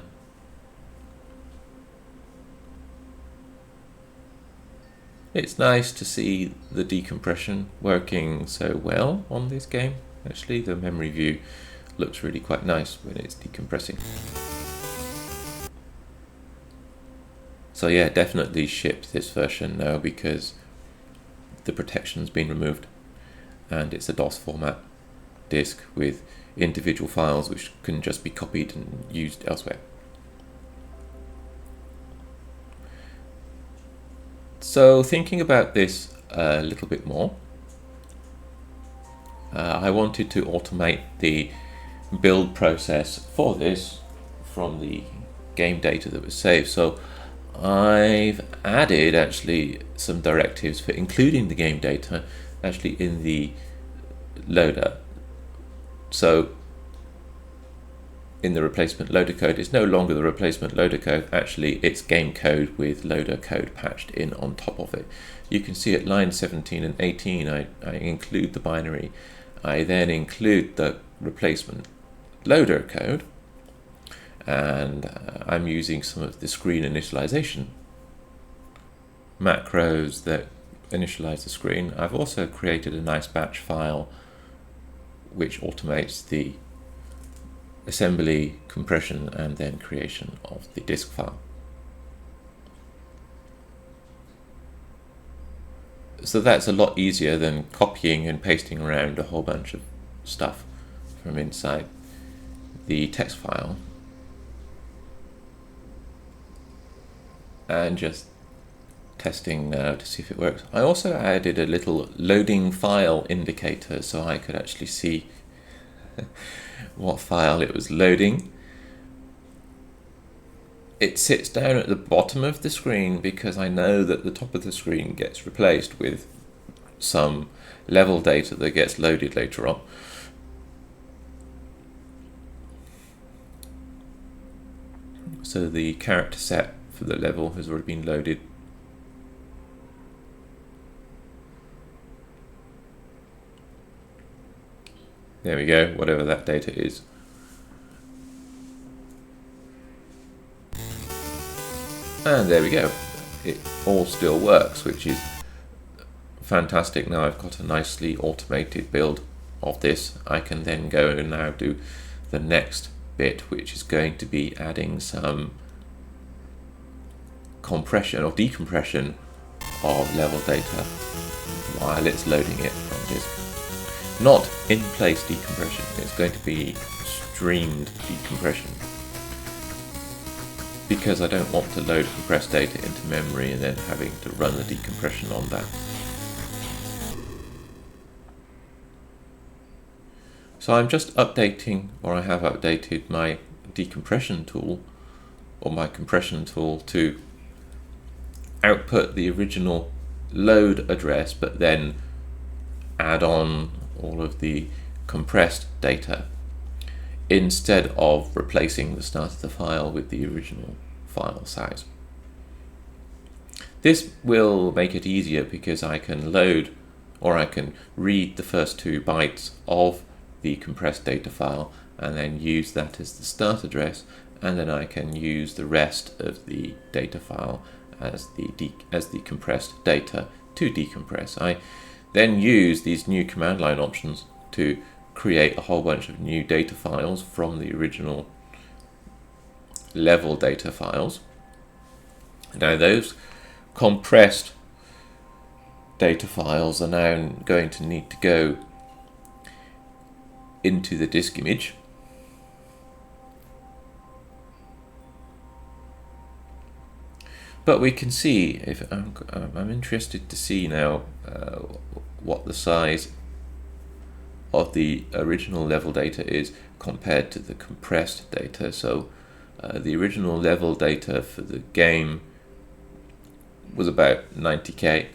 Speaker 1: It's nice to see the decompression working so well on this game. Actually, the memory view looks really quite nice when it's decompressing. So yeah, definitely ship this version now because the protection's been removed and it's a DOS format disk with individual files which can just be copied and used elsewhere. So thinking about this a little bit more, I wanted to automate the build process for this from the game data that was saved. So I've added actually some directives for including the game data actually in the loader. So in the replacement loader code, it's no longer the replacement loader code, actually it's game code with loader code patched in on top of it. You can see at line 17 and 18 I include the binary. I then include the replacement loader code, and I'm using some of the screen initialization macros that initialize the screen. I've also created a nice batch file which automates the assembly, compression, and then creation of the disk file. So that's a lot easier than copying and pasting around a whole bunch of stuff from inside the text file and just testing now to see if it works. I also added a little loading file indicator so I could actually see what file it was loading. It sits down at the bottom of the screen because I know that the top of the screen gets replaced with some level data that gets loaded later on. So the character set for the level has already been loaded. There we go, whatever that data is. And there we go. It all still works, which is fantastic. Now I've got a nicely automated build of this. I can then go and now do the next bit, which is going to be adding some compression or decompression of level data while it's loading it from disk. Not in-place decompression, it's going to be streamed decompression, because I don't want to load compressed data into memory and then having to run the decompression on that. So I'm just updating, or I have updated my decompression tool, or my compression tool, to output the original load address, but then add on all of the compressed data instead of replacing the start of the file with the original file size. This will make it easier because I can load, or I can read the first 2 bytes of the compressed data file and then use that as the start address, and then I can use the rest of the data file as the compressed data to decompress. I then use these new command line options to create a whole bunch of new data files from the original level data files. Now those compressed data files are now going to need to go into the disk image. But we can see, if I'm interested to see now what the size of the original level data is compared to the compressed data. So the original level data for the game was about 90k.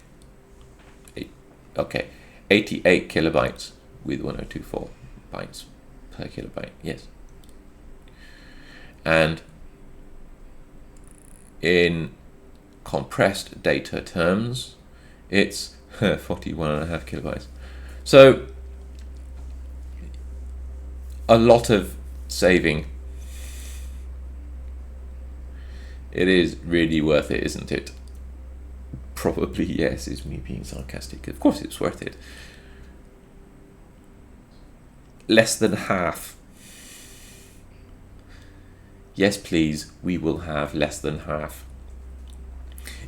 Speaker 1: Okay, 88 kilobytes with 1024 bytes per kilobyte. Yes, and in compressed data terms, it's 41.5 kilobytes. So a lot of saving. It is really worth it, isn't it? Probably yes, is me being sarcastic. Of course it's worth it. Less than half. Yes, please, we will have less than half.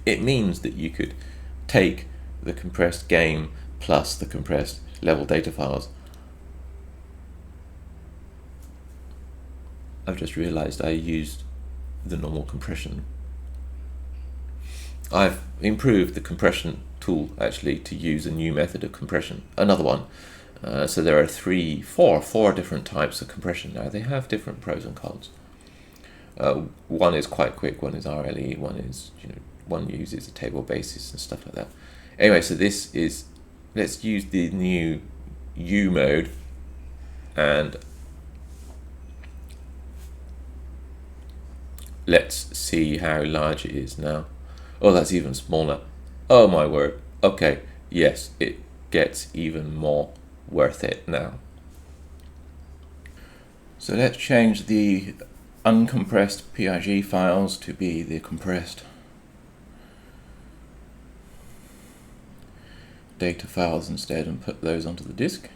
Speaker 1: It means that you could take the compressed game plus the compressed level data files. I've just realized I used the normal compression. I've improved the compression tool actually to use a new method of compression, another one. So there are four different types of compression now. They have different pros and cons. One is quite quick, one is RLE, one is, one uses a table basis and stuff like that. Anyway, so this is, let's use the new U mode, and let's see how large it is now. Oh, that's even smaller. Oh my word. Okay, yes, it gets even more worth it now. So let's change the uncompressed PIG files to be the compressed data files instead and put those onto the disk.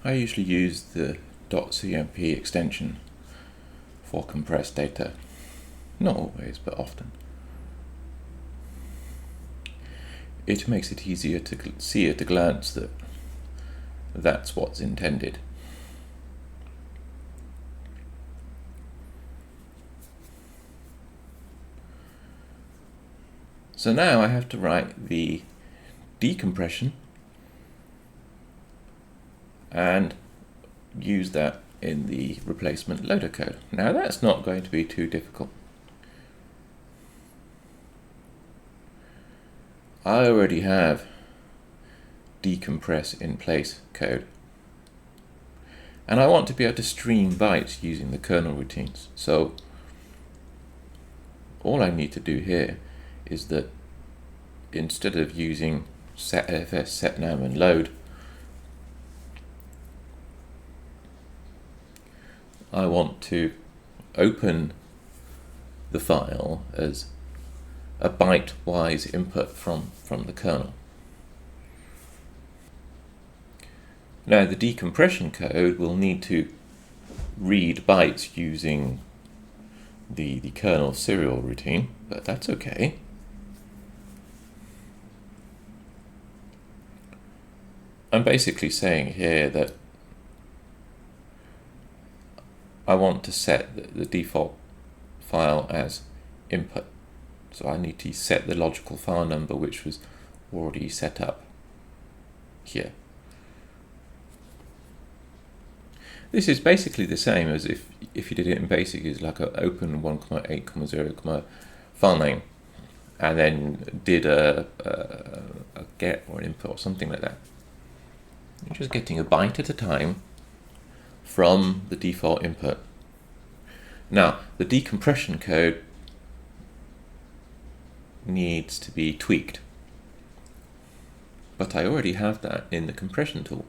Speaker 1: I usually use the .cmp extension for compressed data. Not always, but often. It makes it easier to see at a glance that that's what's intended. So now I have to write the decompression and use that in the replacement loader code. Now that's not going to be too difficult. I already have decompress in place code, and I want to be able to stream bytes using the kernel routines. So all I need to do here is that instead of using setfs, setnam and load, I want to open the file as a byte-wise input from the kernel. Now the decompression code will need to read bytes using the kernel serial routine, but that's okay. I'm basically saying here that I want to set the default file as input. So I need to set the logical file number, which was already set up here. This is basically the same as if you did it in BASIC. It's like a open 1.8,0, file name, and then did a get or an input or something like that. You're just getting a byte at a time from the default input. Now, the decompression code needs to be tweaked, but I already have that in the compression tool.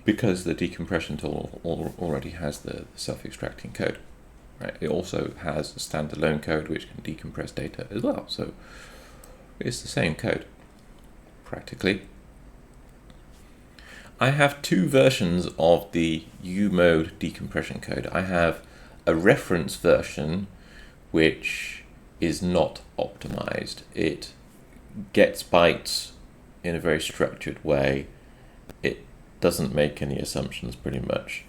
Speaker 1: because the decompression tool already has the self-extracting code. Right? It also has a standalone code which can decompress data as well. So it's the same code, practically. I have two versions of the U-mode decompression code. I have a reference version which is not optimized. It gets bytes in a very structured way. It doesn't make any assumptions pretty much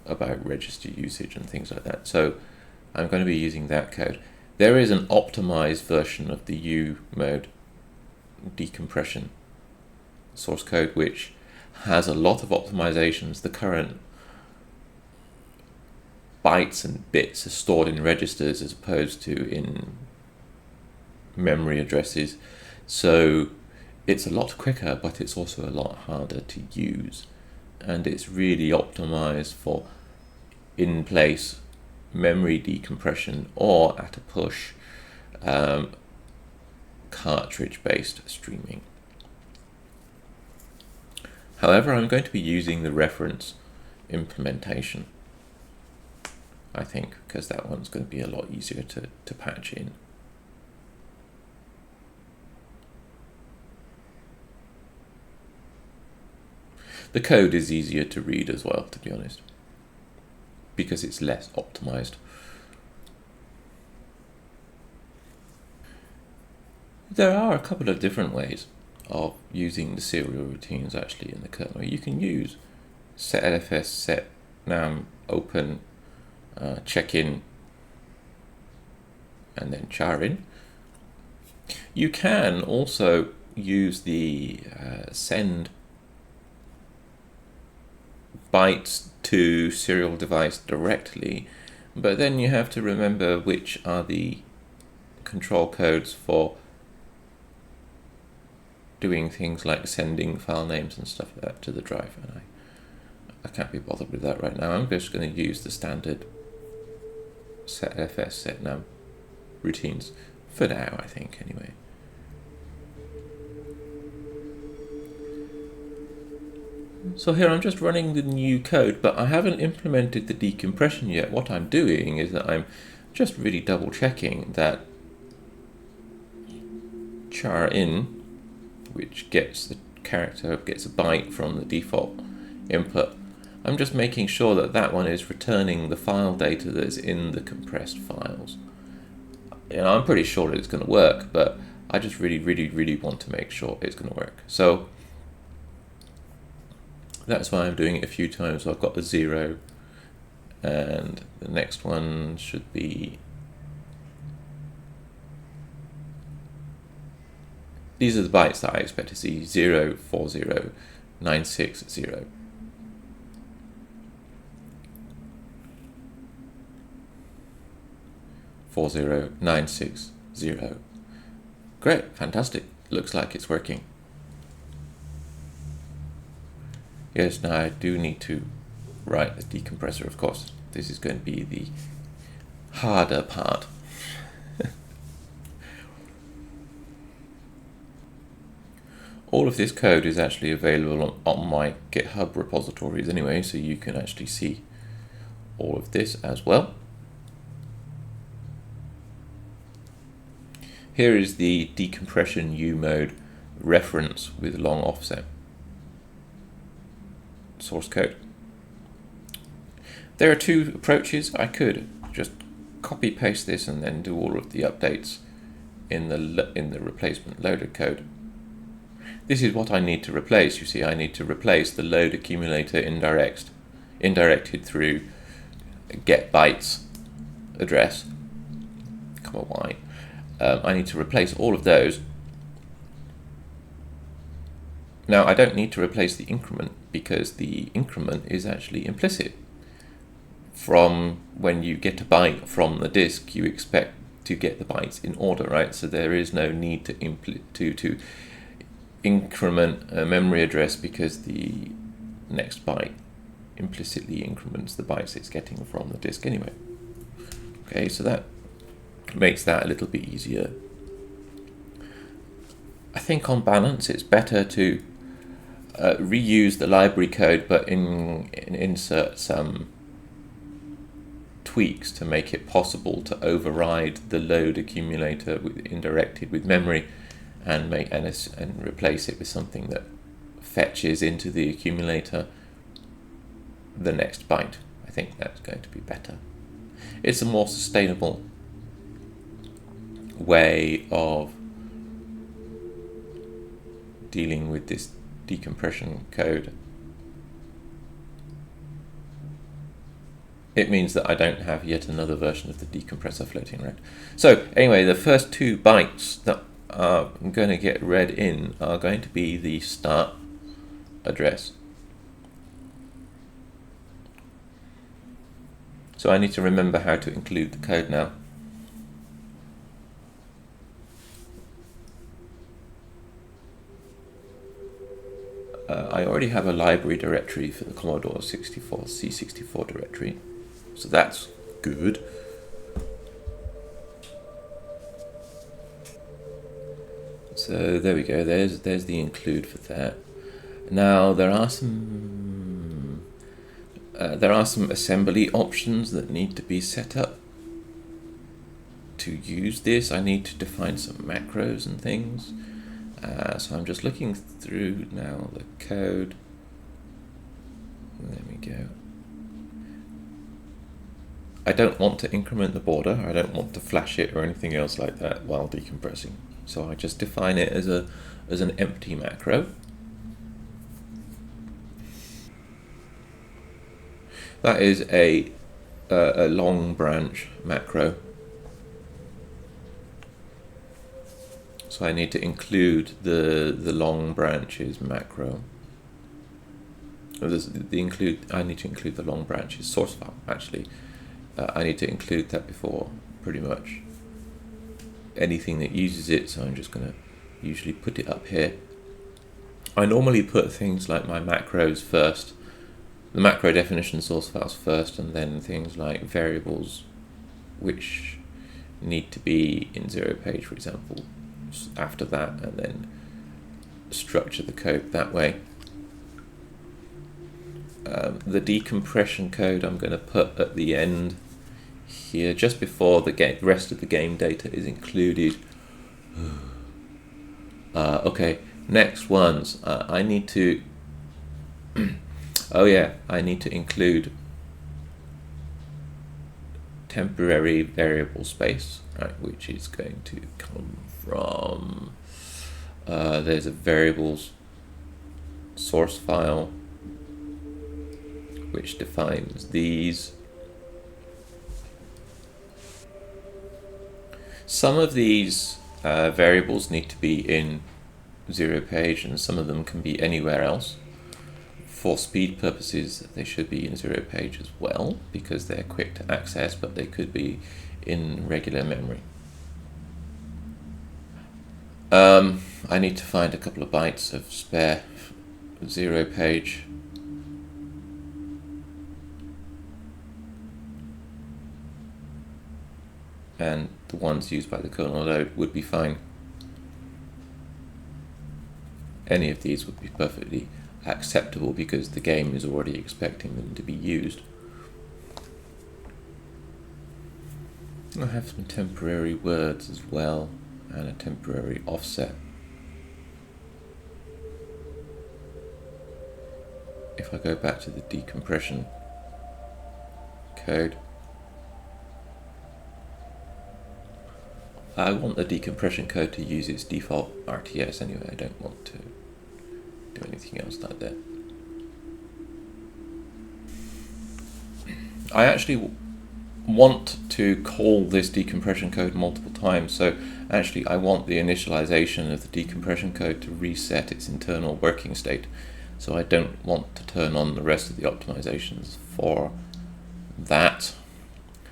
Speaker 1: about register usage and things like that. So I'm going to be using that code. There is an optimized version of the U-mode decompression source code which has a lot of optimizations. The current bytes and bits are stored in registers as opposed to in memory addresses. So it's a lot quicker, but it's also a lot harder to use. And it's really optimized for in-place memory decompression or at a push cartridge-based streaming. However, I'm going to be using the reference implementation, I think, because that one's going to be a lot easier to patch in. The code is easier to read as well, to be honest, because it's less optimized. There are a couple of different ways of using the serial routines actually in the kernel. You can use setlfs, setnam, open, check-in, and then char-in. You can also use the send bytes to serial device directly, but then you have to remember which are the control codes for doing things like sending file names and stuff like that to the drive, and I can't be bothered with that right now. I'm just going to use the standard setlfs, setnam routines for now, I think, anyway. So here I'm just running the new code, but I haven't implemented the decompression yet. What I'm doing is that I'm just really double checking that char in, which gets the character, gets a byte from the default input. I'm just making sure that that one is returning the file data that's in the compressed files. You know, I'm pretty sure it's going to work, but I just really want to make sure it's going to work. So that's why I'm doing it a few times. So I've got the 0, and the next one should be, these are the bytes that I expect to see, 040960. Great, fantastic. Looks like it's working. Yes, now I do need to write the decompressor, of course. This is going to be the harder part. All of this code is actually available on my GitHub repositories anyway, so you can actually see all of this as well. Here is the decompression U-mode reference with long offset source code. There are two approaches. I could just copy paste this and then do all of the updates in the replacement loader code. This is what I need to replace. You see, I need to replace the load accumulator indirected through get bytes address, y. I need to replace all of those. Now, I don't need to replace the increment because the increment is actually implicit. From when you get a byte from the disk, you expect to get the bytes in order, right? So there is no need to increment a memory address because the next byte implicitly increments the bytes it's getting from the disk anyway. Okay, so that makes that a little bit easier. I think on balance it's better to reuse the library code, but insert some tweaks to make it possible to override the load accumulator indirected with memory, and replace it with something that fetches into the accumulator the next byte. I think that's going to be better. It's a more sustainable way of dealing with this decompression code. It means that I don't have yet another version of the decompressor floating around. So anyway, the first 2 bytes that are going to get read in are going to be the start address. So I need to remember how to include the code now. I already have a library directory for the Commodore 64, C64 directory, so that's good. So there we go, there's the include for that. Now there are some assembly options that need to be set up to use this. I need to define some macros and things. So I'm just looking through now the code. There we go. I don't want to increment the border. I don't want to flash it or anything else like that while decompressing. So I just define it as an empty macro. That is a long branch macro. So I need to include the long branches macro. I need to include the long branches source file. Actually, I need to include that before pretty much anything that uses it. So I'm just going to usually put it up here. I normally put things like my macros first, the macro definition source files first, and then things like variables which need to be in 0 page, for example, after that, and then structure the code that way. The decompression code I'm going to put at the end here, just before the rest of the game data is included. Okay, next ones. I need to oh yeah, I need to include temporary variable space, right, which is going to come from there's a variables source file which defines these. Some of these variables need to be in 0 page, and some of them can be anywhere else. For speed purposes, they should be in 0 page as well, because they're quick to access, but they could be in regular memory. I need to find a couple of bytes of spare 0 page. And the ones used by the kernel load would be fine. Any of these would be perfectly acceptable because the game is already expecting them to be used. I have some temporary words as well, and a temporary offset. If I go back to the decompression code, I want the decompression code to use its default RTS anyway. I don't want to do anything else like that. I actually want to call this decompression code multiple times, so actually I want the initialization of the decompression code to reset its internal working state, so I don't want to turn on the rest of the optimizations for that.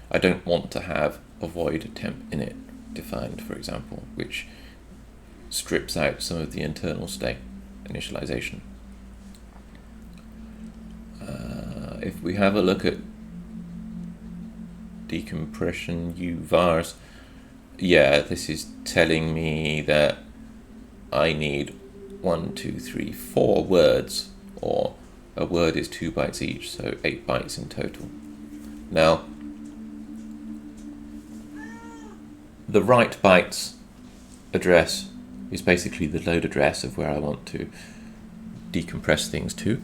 Speaker 1: I don't want to have a void temp init defined, for example, which strips out some of the internal state initialization. If we have a look at decompression uvars, yeah, this is telling me that I need 1, 2, 3, 4 words, or a word is 2 bytes each, so 8 bytes in total. Now, the write bytes address is basically the load address of where I want to decompress things to.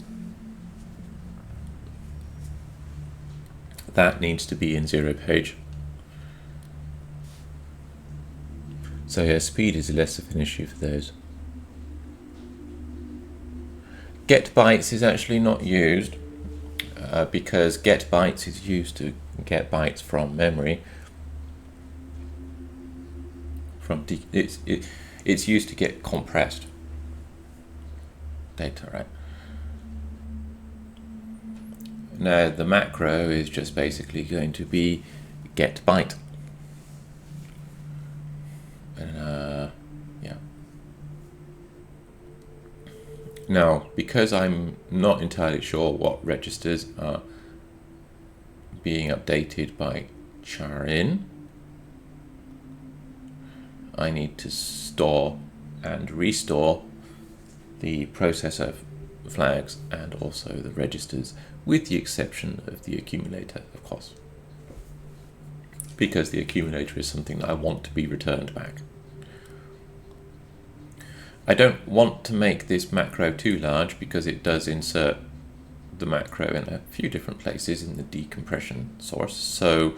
Speaker 1: That needs to be in 0 page. So yeah, speed is less of an issue for those. Get bytes is actually not used because get bytes is used to get bytes from memory. It's used to get compressed data, right? Now the macro is just basically going to be get byte. Yeah. Now, because I'm not entirely sure what registers are being updated by char-in, I need to store and restore the processor flags and also the registers, with the exception of the accumulator, of course, because the accumulator is something that I want to be returned back. I don't want to make this macro too large because it does insert the macro in a few different places in the decompression source, so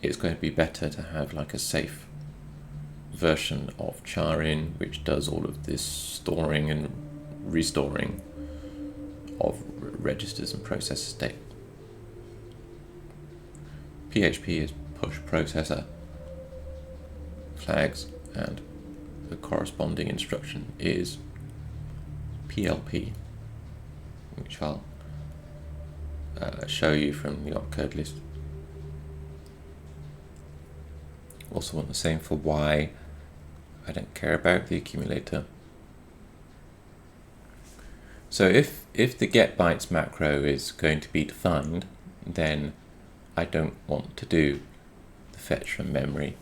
Speaker 1: it's going to be better to have like a safe version of char-in which does all of this storing and restoring of registers and processor state. PHP is push processor flags, and the corresponding instruction is PLP, which I'll show you from the opcode list. Also want the same for Y. I don't care about the accumulator. So if the get bytes macro is going to be defined, then I don't want to do the fetch from memory.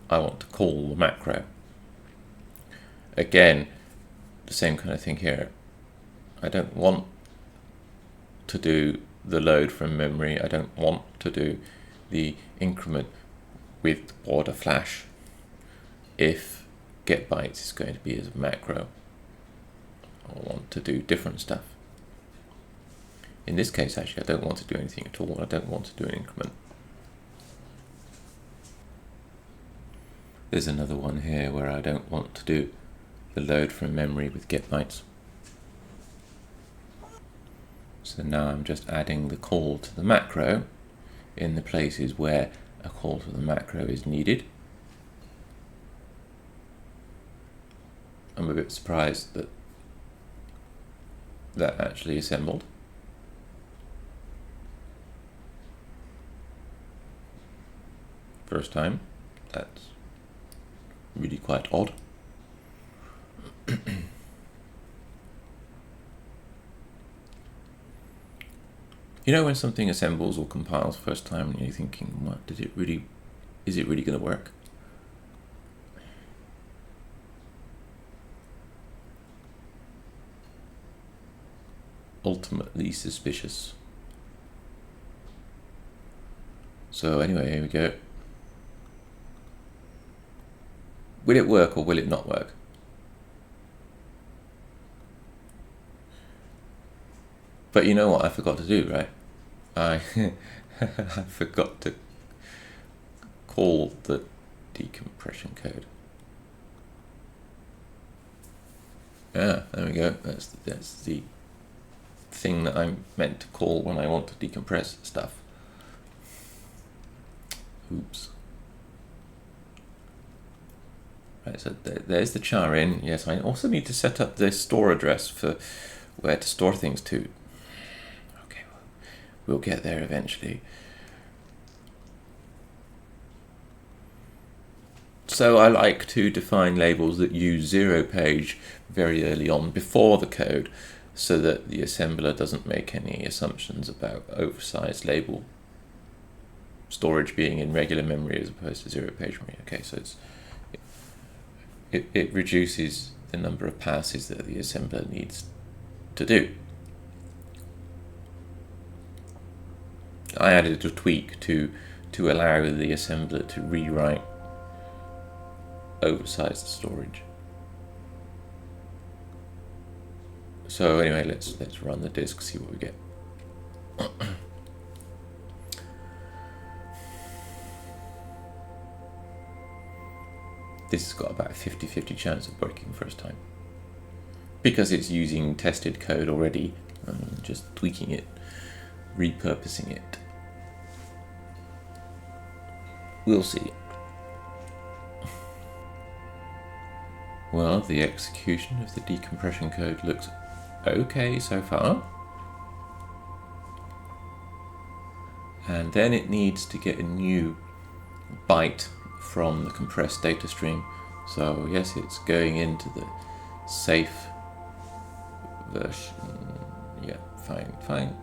Speaker 1: I want to call the macro. Again, the same kind of thing here. I don't want to do the load from memory. I don't want to do the increment with order flash if get bytes is going to be as a macro. I want to do different stuff. In this case, actually, I don't want to do anything at all. I don't want to do an increment. There's another one here where I don't want to do the load from memory with get bytes. So now I'm just adding the call to the macro in the places where a call to the macro is needed. I'm a bit surprised that that actually assembled. First time. That's really quite odd. You know when something assembles or compiles first time and you're thinking, what is it really going to work? Ultimately suspicious. So anyway, here we go. Will it work or will it not work? But you know what I forgot to do, right? I forgot to call the decompression code. Ah, there we go. That's the thing that I'm meant to call when I want to decompress stuff. Oops. Right, so there's the char-in. Yes, I also need to set up the store address for where to store things to. Okay, we'll get there eventually. So I like to define labels that use 0 page very early on before the code, so that the assembler doesn't make any assumptions about oversized label storage being in regular memory as opposed to 0 page memory. Okay, so it reduces the number of passes that the assembler needs to do. I added a tweak to allow the assembler to rewrite oversized storage. So anyway, let's run the disk, see what we get. This has got about a 50-50 chance of working first time, because it's using tested code already and just tweaking it, repurposing it. We'll see. Well, the execution of the decompression code looks okay so far. And then it needs to get a new byte from the compressed data stream. So yes, it's going into the safe version. Yeah, fine.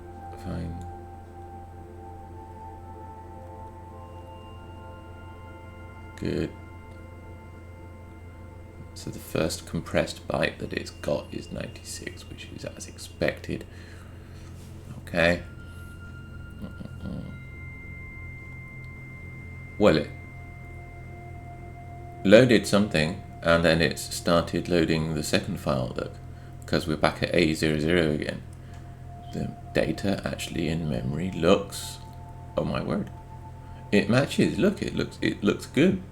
Speaker 1: Good. So the first compressed byte that it's got is 96, which is as expected. Okay. Well, it loaded something, and then it's started loading the second file, look, because we're back at A00 again. The data actually in memory looks, oh my word, it matches. Look, it looks good.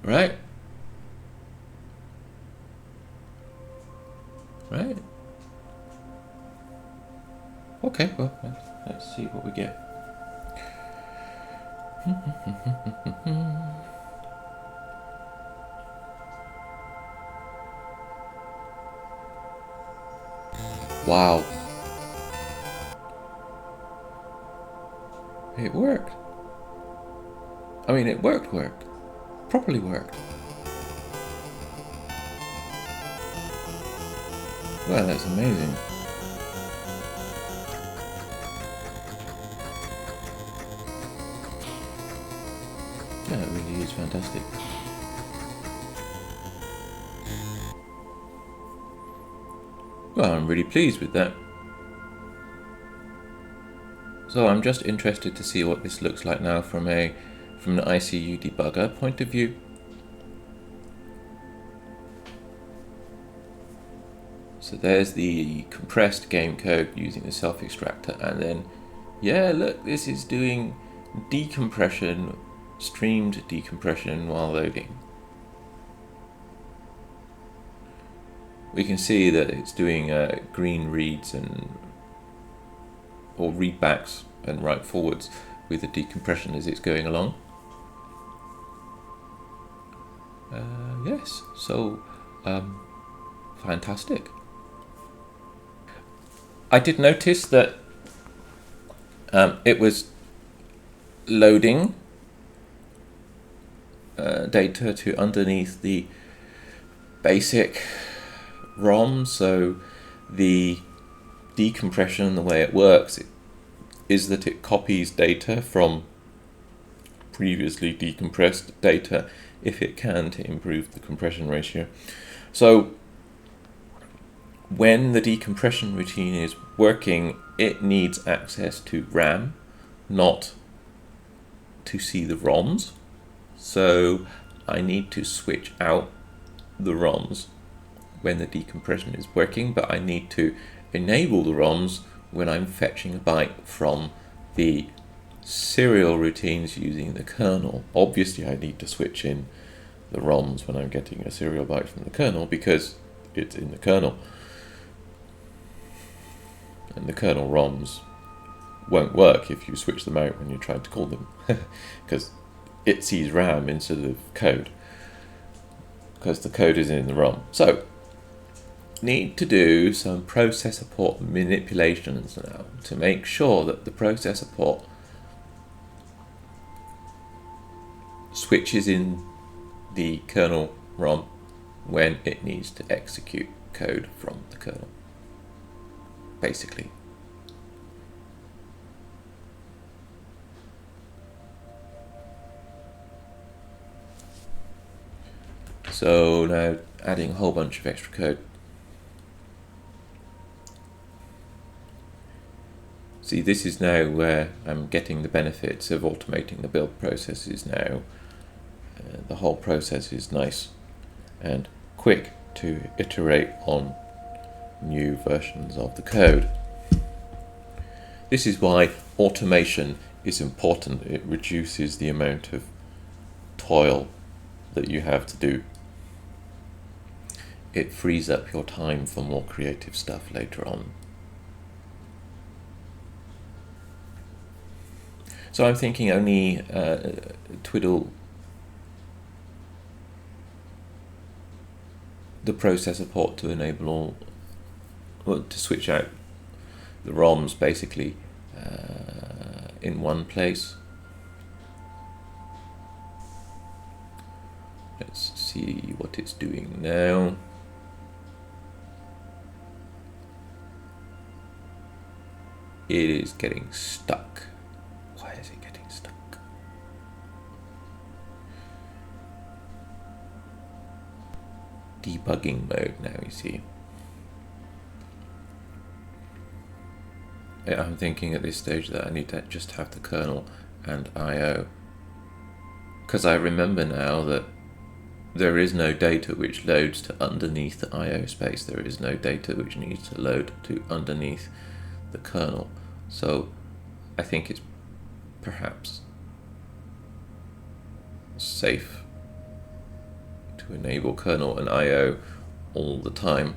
Speaker 1: Right? Okay, well, let's see what we get. Wow. It worked. I mean, it worked. Properly worked. Well, that's amazing. Yeah, it really is fantastic. Well, I'm really pleased with that. So I'm just interested to see what this looks like now from an ICU debugger point of view. So there's the compressed game code using the self-extractor, and then, yeah, look, this is doing decompression, streamed decompression while loading. We can see that it's doing green reads or readbacks and write forwards with the decompression as it's going along. Yes, so fantastic. I did notice that it was loading data to underneath the basic ROM. So the decompression, the way it works is that it copies data from previously decompressed data if it can, to improve the compression ratio. So when the decompression routine is working, it needs access to RAM, not to see the ROMs. So I need to switch out the ROMs when the decompression is working, but I need to enable the ROMs when I'm fetching a byte from the serial routines using the kernel. Obviously I need to switch in the ROMs when I'm getting a serial byte from the kernel, because it's in the kernel. And the kernel ROMs won't work if you switch them out when you're trying to call them, because it sees RAM instead of code, because the code is in the ROM. So need to do some processor port manipulations now to make sure that the processor port switches in the kernel ROM when it needs to execute code from the kernel, basically. So now adding a whole bunch of extra code. See, this is now where I'm getting the benefits of automating the build processes now. The whole process is nice and quick to iterate on new versions of the code. This is why automation is important. It reduces the amount of toil that you have to do. It frees up your time for more creative stuff later on. So I'm thinking only twiddle the processor port to enable all, well, to switch out the ROMs basically in one place. Let's see what it's doing now. It is getting stuck. Why is it getting stuck? Debugging mode now, you see. I'm thinking at this stage that I need to just have the kernel and I/O, because I remember now that there is no data which loads to underneath the I/O space. There is no data which needs to load to underneath the kernel. So I think it's perhaps safe to enable kernel and I/O all the time.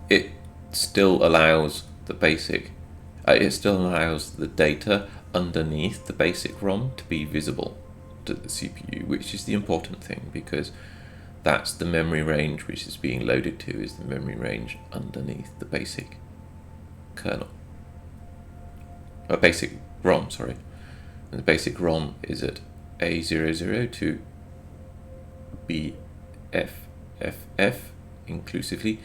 Speaker 1: It still allows the basic, it still allows the data underneath the basic ROM to be visible to the CPU, which is the important thing, because that's the memory range which is being loaded to, is the memory range underneath the basic kernel. Basic ROM, sorry. And the basic ROM is at A00 to BFFF inclusively.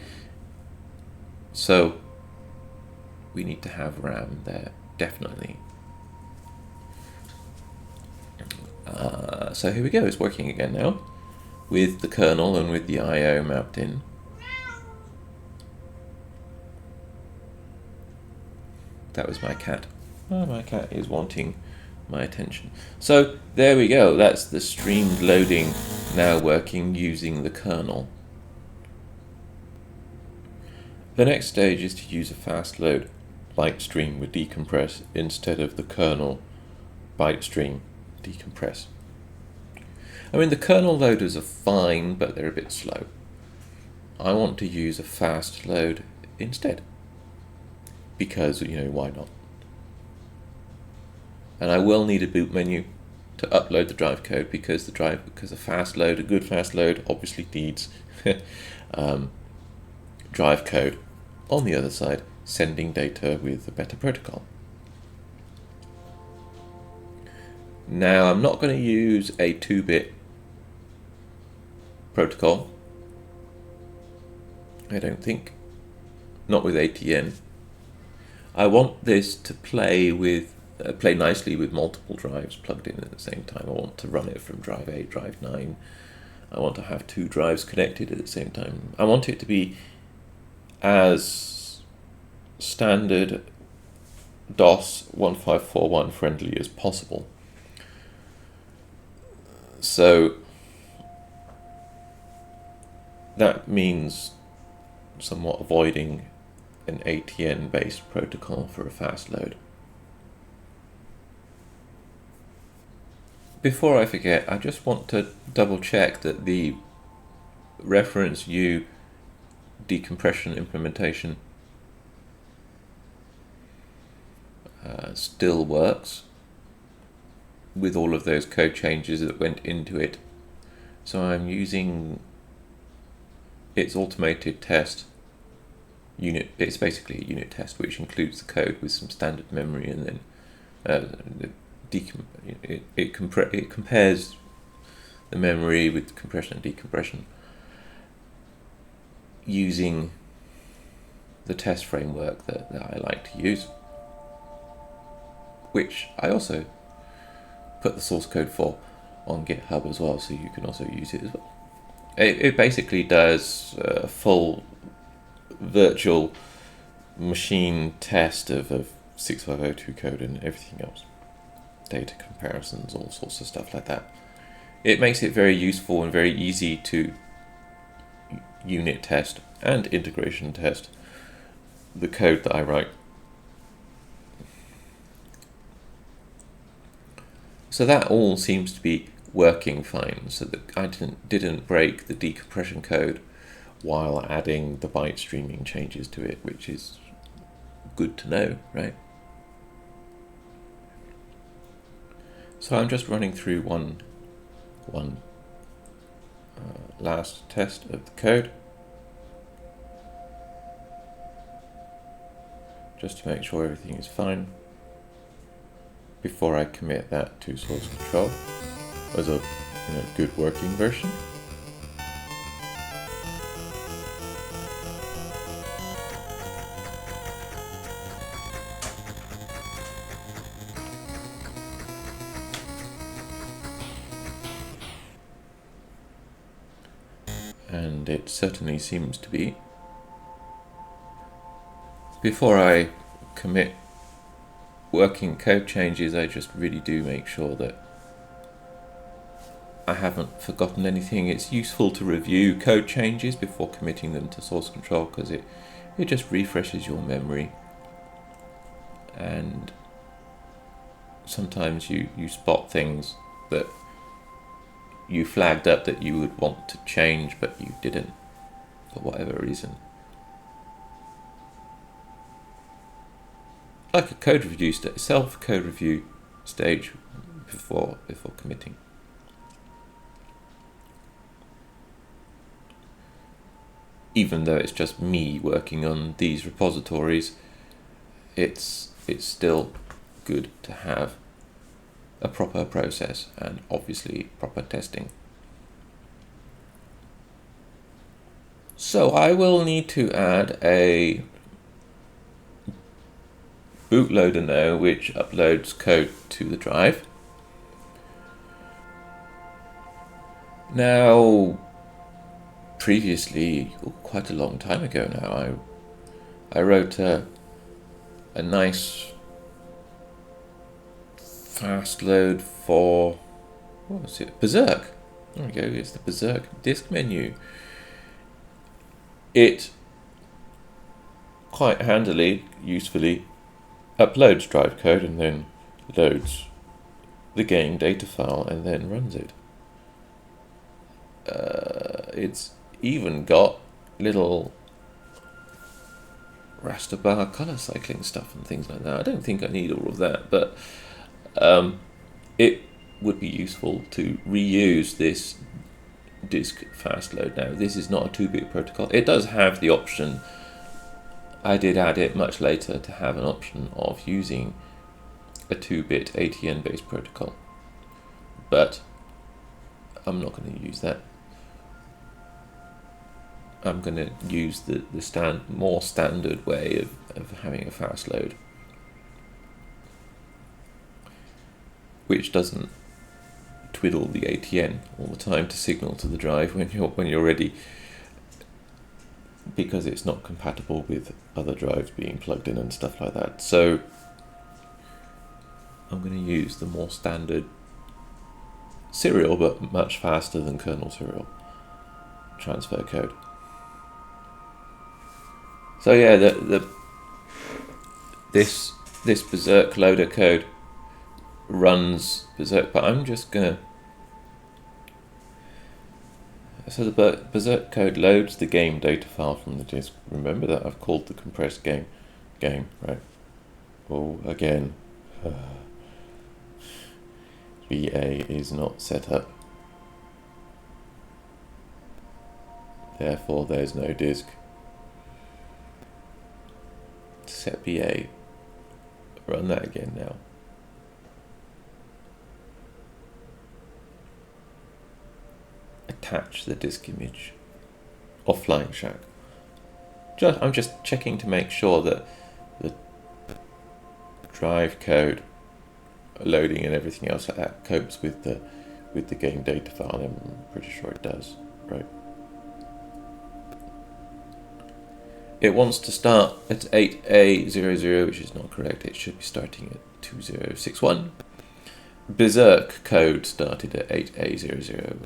Speaker 1: So we need to have RAM there, definitely. So here we go, it's working again now, with the kernel and with the I/O mapped in. That was my cat. Oh, my cat is wanting my attention. So there we go, that's the streamed loading now working using the kernel. The next stage is to use a fast load byte stream with decompress instead of the kernel byte stream decompress. I mean, the kernel loaders are fine, but they're a bit slow. I want to use a fast load instead, because, you know, why not? And I will need a boot menu to upload the drive code, because a fast load, a good fast load, obviously needs drive code on the other side, sending data with a better protocol. Now, I'm not going to use a 2-bit protocol, I don't think, not with ATN. I want this to play nicely with multiple drives plugged in at the same time. I want to run it from drive 8, drive 9. I want to have 2 drives connected at the same time. I want it to be as standard DOS 1541 friendly as possible. So that means somewhat avoiding an ATN based protocol for a fast load. Before I forget, I just want to double check that the reference U decompression implementation still works with all of those code changes that went into it. So I'm using its automated test unit. It's basically a unit test which includes the code with some standard memory, and then it compares the memory with compression and decompression using the test framework that I like to use, which I also put the source code for on GitHub as well, so you can also use it as well. It basically does a full virtual machine test of 6502 code and everything else. Data comparisons, all sorts of stuff like that. It makes it very useful and very easy to unit test and integration test the code that I write. So that all seems to be working fine, so that I didn't break the decompression code while adding the byte streaming changes to it, which is good to know, right? So I'm just running through one last test of the code, just to make sure everything is fine before I commit that to source control as a good working version. And it certainly seems to be. Before I commit working code changes, I just really do make sure that I haven't forgotten anything. It's useful to review code changes before committing them to source control, because it just refreshes your memory, and sometimes you spot things that you flagged up that you would want to change but you didn't for whatever reason. Like a code review self-code review stage before committing. Even though it's just me working on these repositories, it's still good to have a proper process and obviously proper testing. So I will need to add a bootloader now, which uploads code to the drive. Now, previously, quite a long time ago now, I wrote a nice fast load for, what was it, Berserk. There we go, it's the Berserk disk menu. It quite handily, usefully, uploads drive code and then loads the game data file and then runs it. It's even got little raster bar color cycling stuff and things like that. I don't think I need all of that, but it would be useful to reuse this disk fast load now. This is not a 2-bit protocol. It does have the option, I did add it much later, to have an option of using a 2-bit ATN based protocol, but I'm not going to use that. I'm going to use the more standard way of having a fast load, which doesn't twiddle the ATN all the time to signal to the drive when you're ready, because it's not compatible with other drives being plugged in and stuff like that. So I'm going to use the more standard serial, but much faster than kernel serial transfer code. So yeah, this Berserk loader code runs Berserk, but I'm just gonna. So the Berserk code loads the game data file from the disk. Remember that I've called the compressed game, right? Oh, again, VA is not set up. Therefore, there's no disk. Set BA. Run that again now. Attach the disk image. Offline shack. I'm just checking to make sure that the drive code loading and everything else like that copes with the game data file. I'm pretty sure it does, right? it wants to start at 8A00, which is not correct. It should be starting at 2061. Berserk code started at 8A00.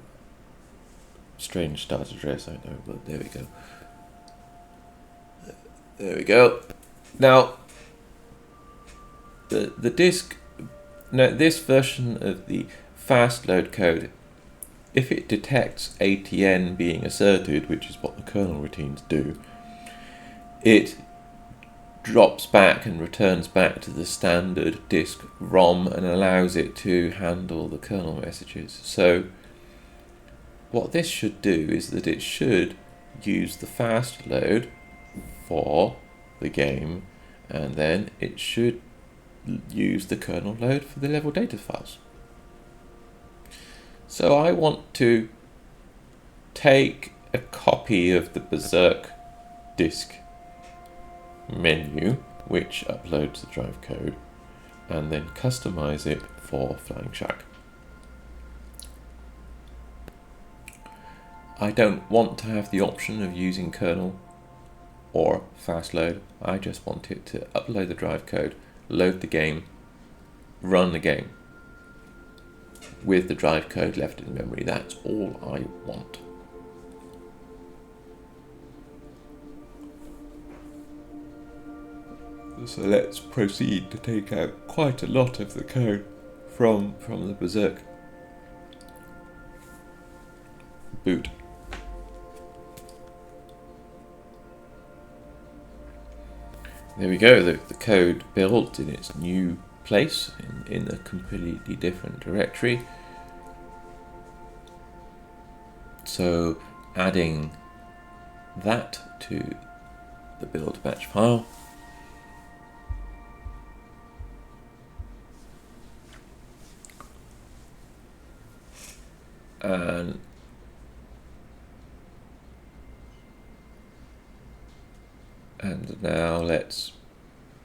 Speaker 1: Strange start address, I know, but there we go. There we go. Now, the disk, now this version of the fast load code, if it detects ATN being asserted, which is what the kernel routines do, it drops back and returns back to the standard disk ROM and allows it to handle the kernel messages. So what this should do is that it should use the fast load for the game, and then it should use the kernel load for the level data files. So I want to take a copy of the Berserk disk menu, which uploads the drive code, and then customize it for Flying Shack. I don't want to have the option of using kernel or fast load. I just want it to upload the drive code, load the game, run the game with the drive code left in memory. That's all I want. So let's proceed to take out quite a lot of the code from the Berserk boot. There we go, the code built in its new place in a completely different directory. So adding that to the build batch file. And now let's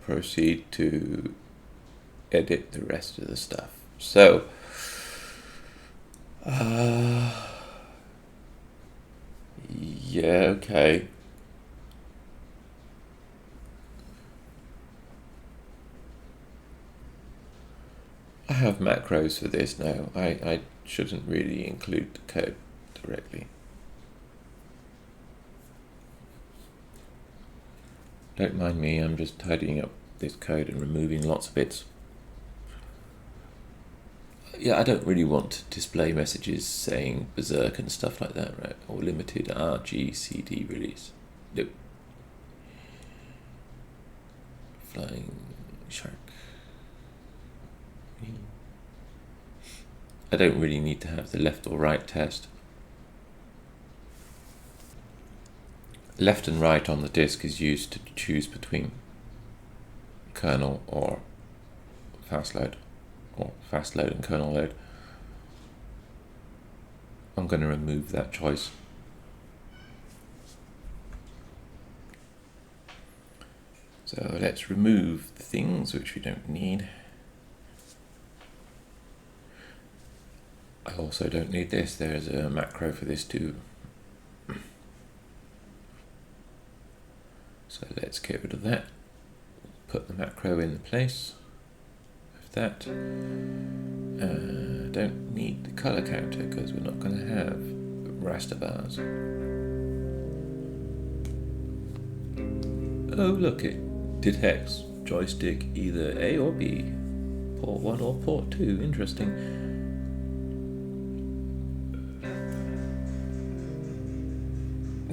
Speaker 1: proceed to edit the rest of the stuff. So, yeah, okay. I have macros for this now. I shouldn't really include the code directly. Don't mind me, I'm just tidying up this code and removing lots of bits. Yeah, I don't really want to display messages saying Berserk and stuff like that, right? Or limited RGCD release. Nope. Flying Shark. I don't really need to have the left or right test. Left and right on the disk is used to choose between kernel or fast load, or fast load and kernel load. I'm going to remove that choice. So let's remove the things which we don't need. I also don't need this. There is a macro for this too. So let's get rid of that. Put the macro in the place of that. Don't need the color counter because we're not going to have raster bars. Oh look, it detects joystick either A or B, port 1 or port 2, interesting.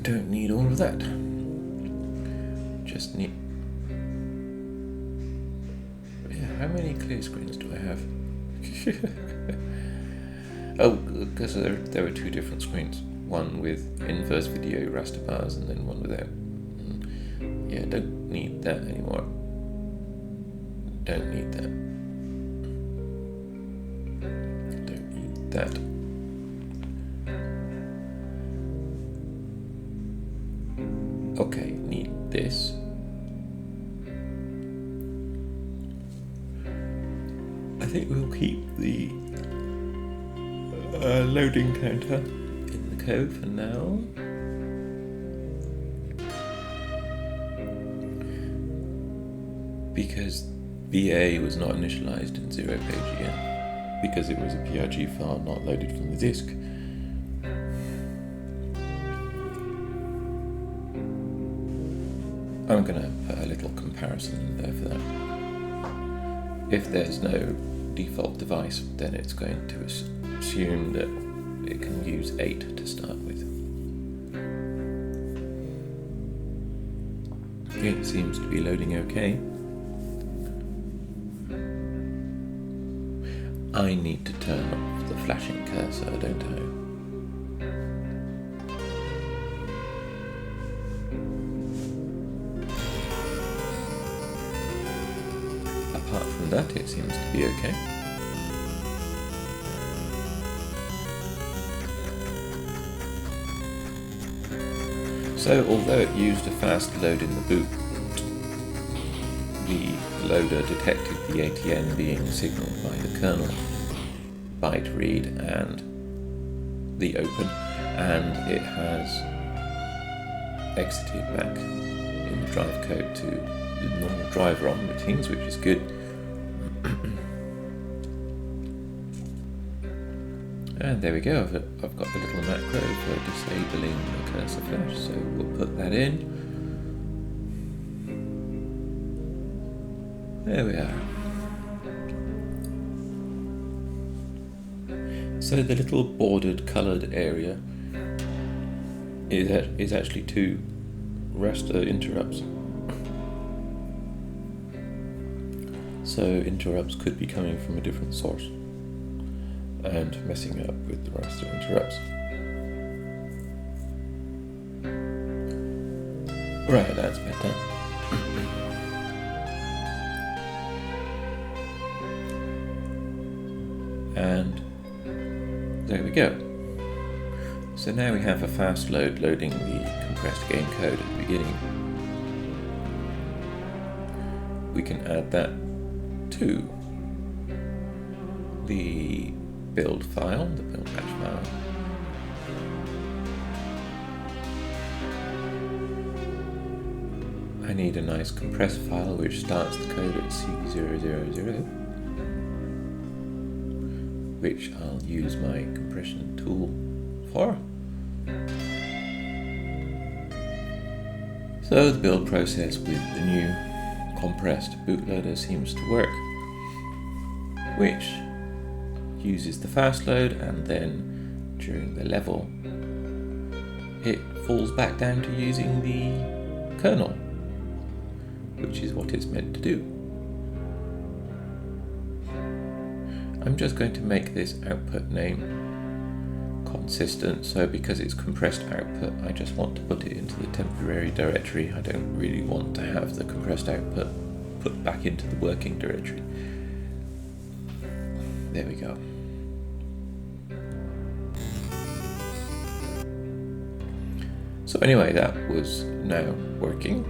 Speaker 1: Don't need all of that. Just need... Yeah, how many clear screens do I have? Oh, because there were two different screens. One with inverse video raster bars and then one without. Yeah, don't need that anymore. Don't need that. Don't need that. Okay, need this. I think we'll keep the loading counter in the code for now. because VA was not initialized in 0-page again, because it was a PRG file not loaded from the disk. I'm going to put a little comparison in there for that. If there's no default device, then it's going to assume that it can use 8 to start with. It seems to be loading okay. I need to turn off the flashing cursor, don't I? Apart from that, it seems to be okay. So, although it used a fast load in the boot, the loader detected the ATN being signaled by the kernel byte read and the open, and it has exited back in the drive code to the normal driver on routines, which is good. And there we go, I've got the little macro for disabling the cursor flash, so we'll put that in. There we are. So the little bordered coloured area is actually 2 raster interrupts. So interrupts could be coming from a different source and messing up with the raster interrupts. Right, that's better. And there we go. So now we have a fast load loading the compressed game code at the beginning. We can add that to the build file, the build patch file. I need a nice compressed file which starts the code at C000, which I'll use my compression tool for. So the build process with the new compressed bootloader seems to work, which uses the fast load, and then during the level it falls back down to using the kernel, which is what it's meant to do. I'm just going to make this output name consistent, so because it's compressed output, I just want to put it into the temporary directory. I don't really want to have the compressed output put back into the working directory. There we go. So anyway, that was now working,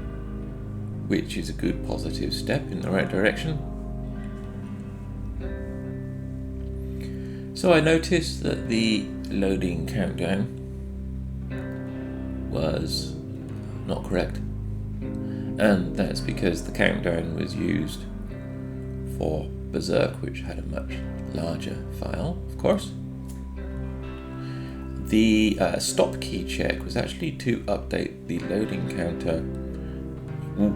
Speaker 1: which is a good positive step in the right direction. So I noticed that the loading countdown was not correct, and that's because the countdown was used for Berserk, which had a much larger file, of course. The stop key check was actually to update the loading counter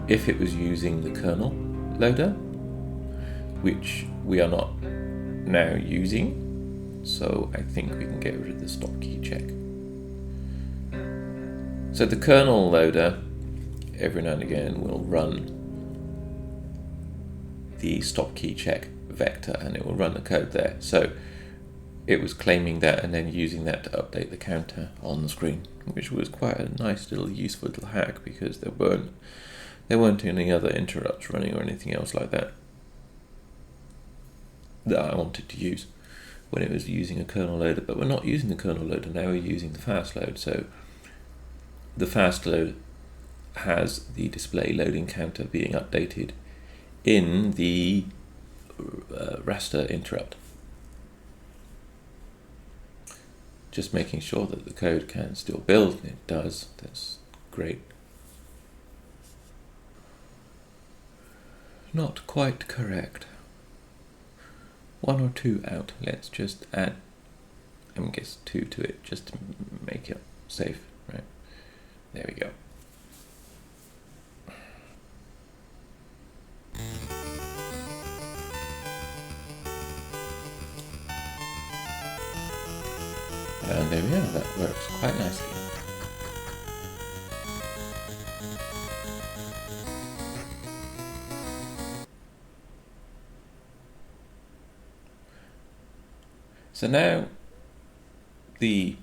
Speaker 1: if it was using the kernel loader, which we are not now using, so I think we can get rid of the stop key check. So the kernel loader every now and again will run the stop key check vector, and it will run the code there. So it was claiming that and then using that to update the counter on the screen, which was quite a nice little useful little hack, because there weren't any other interrupts running or anything else like that I wanted to use when it was using a kernel loader. But we're not using the kernel loader now, we're using the fast load. So the fast load has the display loading counter being updated in the raster interrupt. Just making sure that the code can still build, and it does. That's great. Not quite correct. 1 or 2 out. Let's just add, I guess, 2 to it just to make it safe, right? There we go. And there we go, that works quite nicely. So now the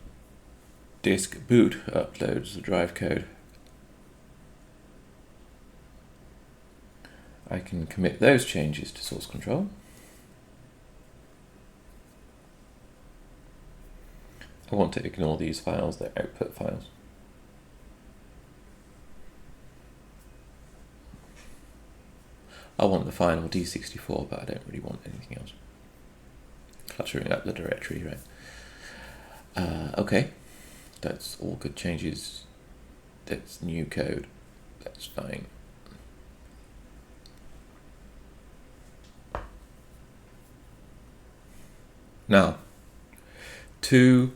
Speaker 1: disk boot uploads the drive code. I can commit those changes to source control. I want to ignore these files, they're output files. I want the final D64, but I don't really want anything else. Cluttering up the directory, right? Okay, that's all good changes. That's new code, that's fine. Now, to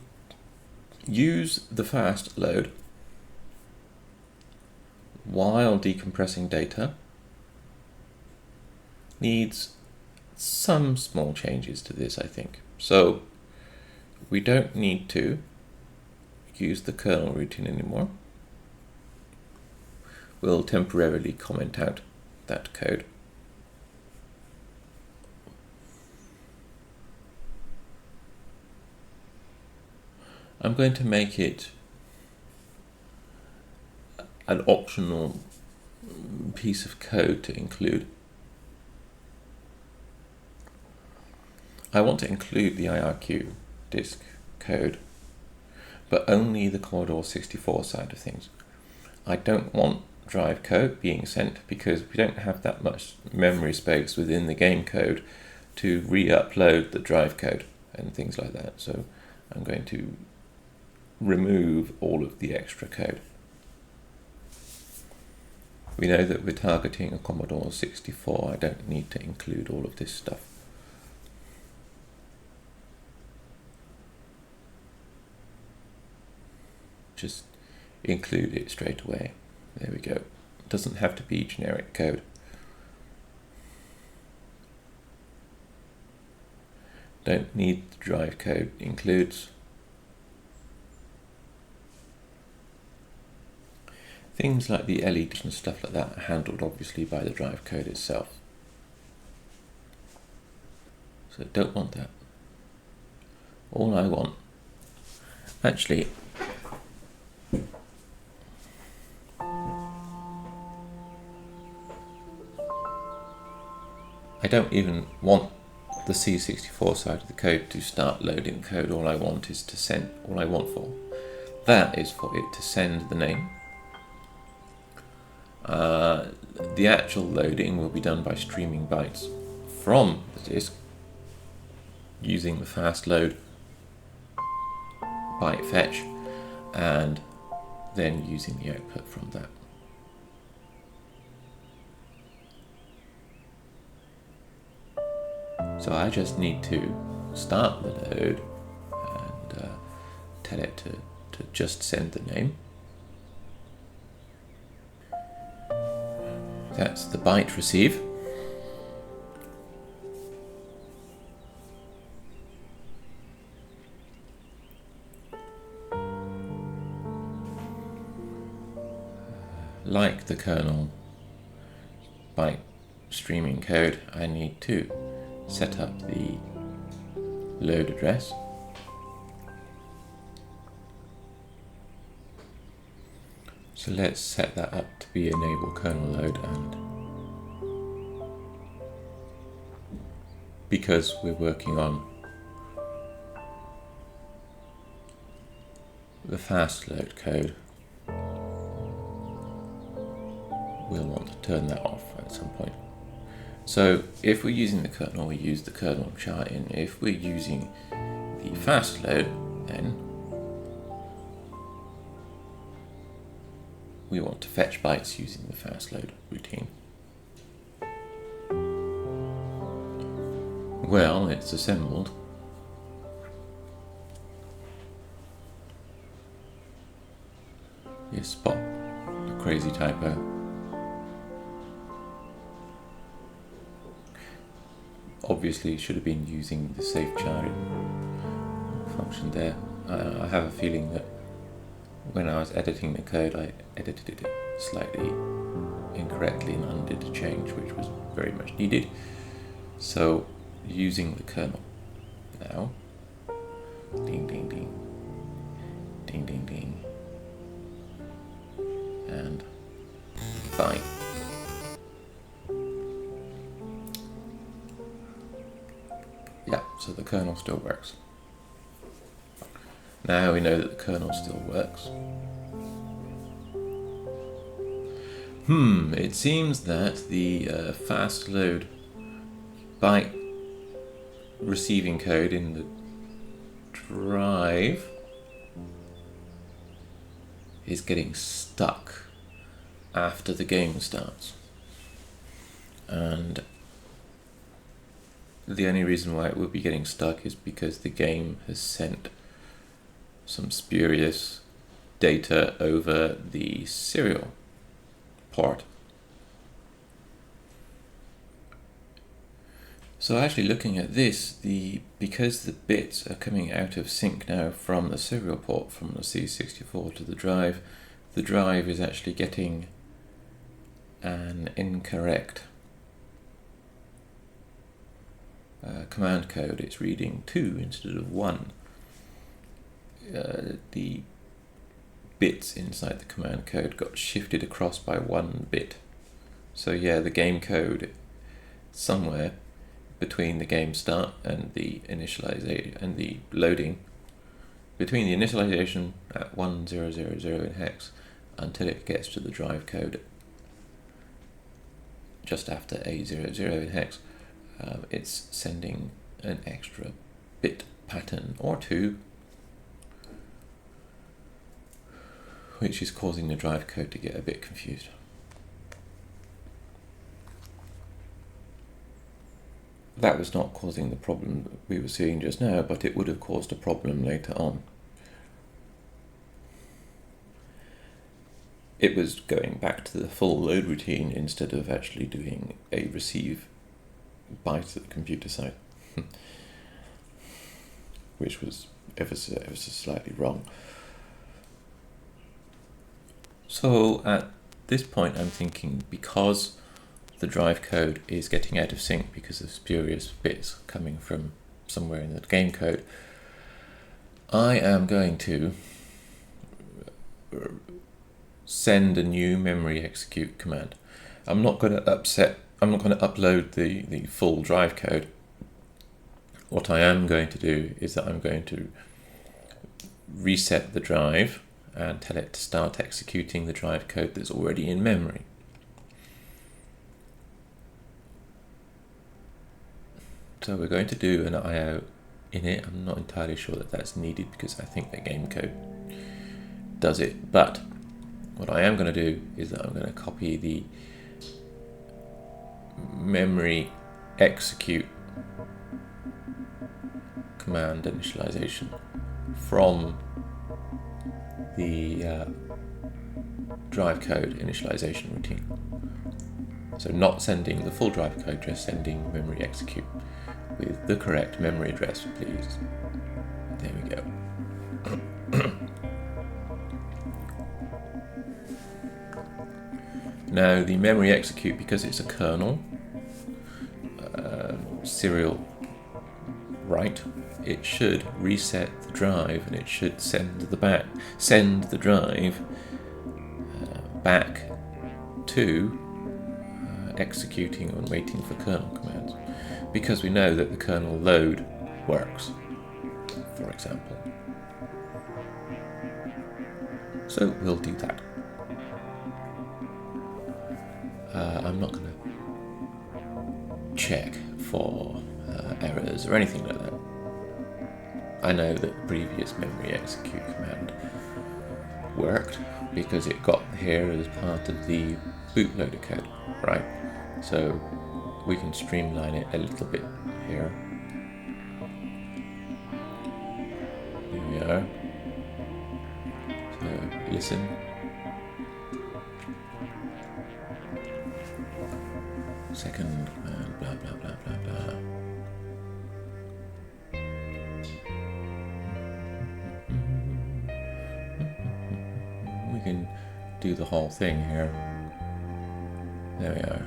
Speaker 1: use the fast load while decompressing data needs some small changes to this, I think. So we don't need to use the kernel routine anymore. We'll temporarily comment out that code. I'm going to make it an optional piece of code to include. I want to include the IRQ disk code, but only the Commodore 64 side of things. I don't want drive code being sent because we don't have that much memory space within the game code to re-upload the drive code and things like that. So I'm going to remove all of the extra code. We know that we're targeting a Commodore 64. I don't need to include all of this stuff. Just include it straight away. There we go. It doesn't have to be generic code. Don't need the drive code includes. Things like the LEDs and stuff like that are handled obviously by the drive code itself. So don't want that. All I want, actually, I don't even want the C64 side of the code to start loading code. All I want is to send, all I want for that is for it to send the name. The actual loading will be done by streaming bytes from the disk using the fast load byte fetch and then using the output from that. So I just need to start the load and tell it to just send the name. That's the byte receive. Like the kernel byte streaming code, I need to set up the load address. So let's set that up to be enable kernel load, and because we're working on the fast load code, we'll want to turn that off at some point. So if we're using the kernel, we use the kernel chart in. If we're using the fast load, then we want to fetch bytes using the fast load routine. Well, it's assembled. You spot the crazy typo. Obviously should have been using the safe charging function there. I have a feeling that when I was editing the code, I edited it slightly incorrectly and undid a change which was very much needed. So using the kernel now, ding ding ding, ding ding ding, and fine. Yeah, so the kernel still works. Now we know that the kernel still works. It seems that the fast load byte receiving code in the drive is getting stuck after the game starts. And the only reason why it will be getting stuck is because the game has sent some spurious data over the serial port. So actually looking at this, because the bits are coming out of sync now from the serial port from the C64 to the drive is actually getting an incorrect command code. It's reading 2 instead of 1. The bits inside the command code got shifted across by 1 bit. So yeah, the game code somewhere between the game start and the initialization and the loading, between the initialization at 1000 in hex until it gets to the drive code just after A00 in hex, it's sending an extra bit pattern or 2, which is causing the drive code to get a bit confused. That was not causing the problem that we were seeing just now, but it would have caused a problem later on. It was going back to the full load routine instead of actually doing a receive byte at the computer side, which was ever so slightly wrong. So at this point I'm thinking, because the drive code is getting out of sync because of spurious bits coming from somewhere in the game code, I am going to send a new memory execute command. I'm not going to upload the full drive code. What I am going to do is that I'm going to reset the drive and tell it to start executing the drive code that's already in memory. So we're going to do an IO init. I'm not entirely sure that that's needed because I think the game code does it, but what I am going to do is that I'm going to copy the memory execute command initialization from the drive code initialization routine. So not sending the full drive code, just sending memory execute with the correct memory address, please. There we go. Now the memory execute, because it's a kernel serial write, it should reset the drive and it should send the drive back to executing and waiting for kernel commands, because we know that the kernel load works, for example. So we'll do that. I'm not going to check for errors or anything like that. I know that the previous memory execute command worked because it got here as part of the bootloader code, right? So we can streamline it a little bit here are. So listen. Second and blah blah blah blah blah. We can do the whole thing here. There we are.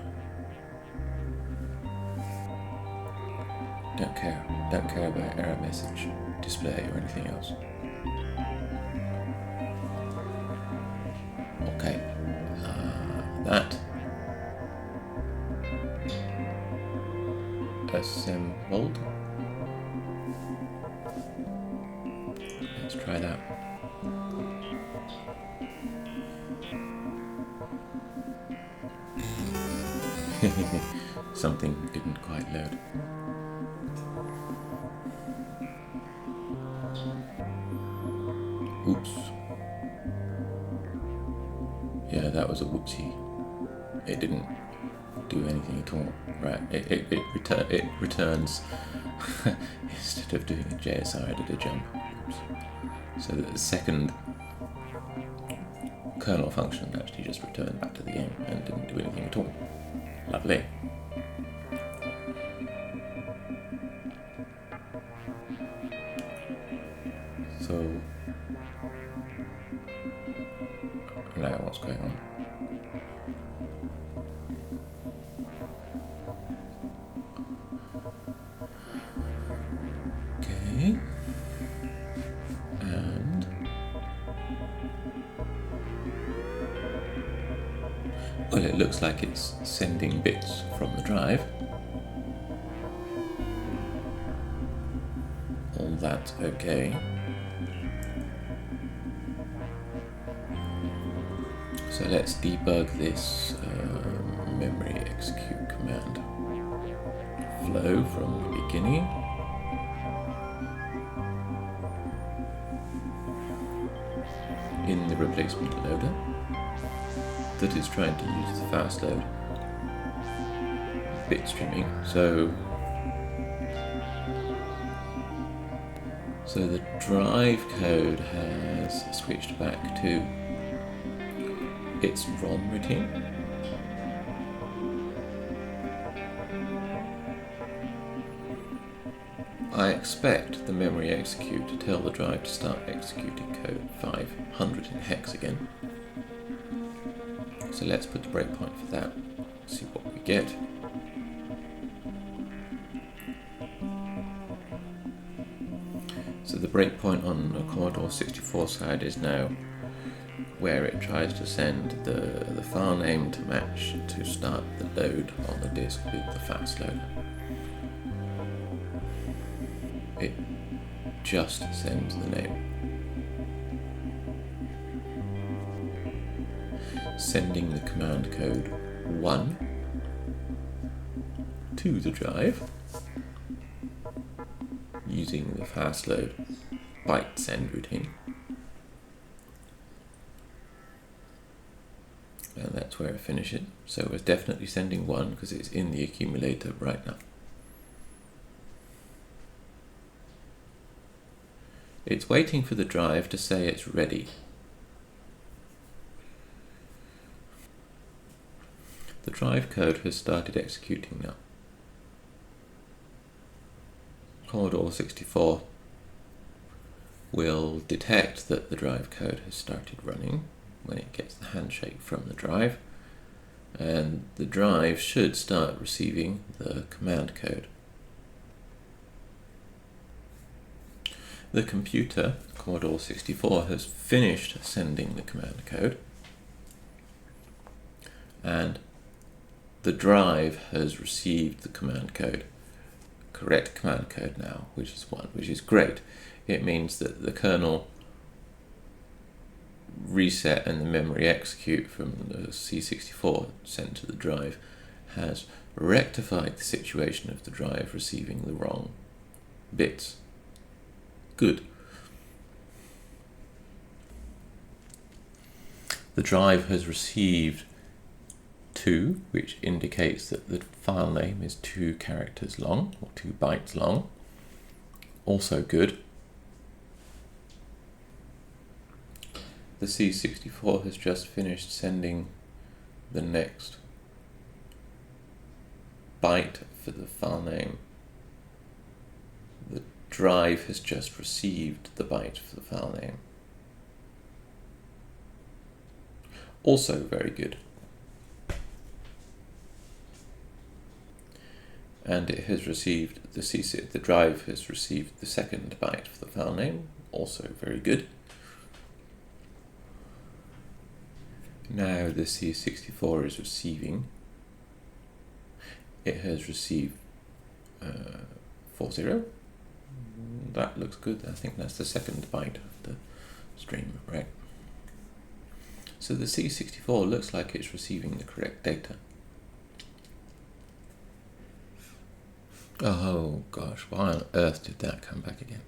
Speaker 1: Don't care about error message display or anything else. Okay, that assembled. Let's try that. Something didn't quite load. Oops. Yeah, that was a whoopsie. It didn't do anything at all. Right, it returns instead of doing a JSR, I did a jump. Oops. So the second kernel function actually just returned back to the game and didn't do anything at all. Lovely. So now what's going on? Okay. And well, it looks like it's sending bits from the drive. All that's okay. So let's debug this memory execute command. Flow from the beginning. In the replacement loader that is trying to use the fast load bit streaming. So the drive code has switched back to its ROM routine. I expect the memory execute to tell the drive to start executing code 500 in hex again. So let's put the breakpoint for that, see what we get. So the breakpoint on the Commodore 64 side is now where it tries to send the file name to match to start the load on the disk with the fast loader. It just sends the name. Sending the command code 1 to the drive using the fast load byte send routine. And that's where it finishes. So we're definitely sending 1 because it's in the accumulator right now. It's waiting for the drive to say it's ready. The drive code has started executing now. Commodore 64 will detect that the drive code has started running when it gets the handshake from the drive, and the drive should start receiving the command code. The computer, Commodore 64, has finished sending the command code, and the drive has received the command code, correct command code now, which is 1, which is great. It means that the kernel reset and the memory execute from the C64 sent to the drive has rectified the situation of the drive receiving the wrong bits. Good. The drive has received 2, which indicates that the file name is 2 characters long, or 2 bytes long. Also good. the C64 has just finished sending the next byte for the file name. The drive has just received the byte for the file name. Also very good. And it has received the drive has received the second byte for the file name. Also very good. Now the C64 is receiving. It has received 40. That looks good. I think that's the second byte of the stream, right? So the C64 looks like it's receiving the correct data. Oh gosh, why on earth did that come back again?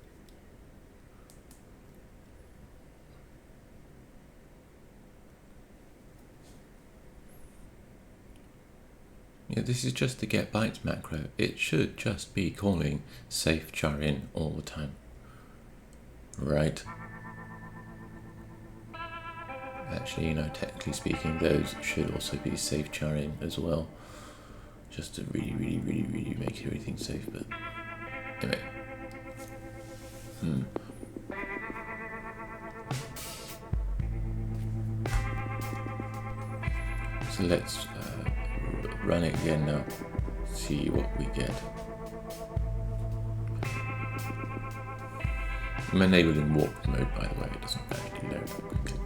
Speaker 1: Yeah, this is just the get bytes macro. It should just be calling safe char in all the time. Right. Actually, you know, technically speaking, those should also be safe char in as well. Just to really make everything safe, but anyway. So let's run it again now, see what we get. I'm enabled in warp mode, by the way, it doesn't actually load quickly.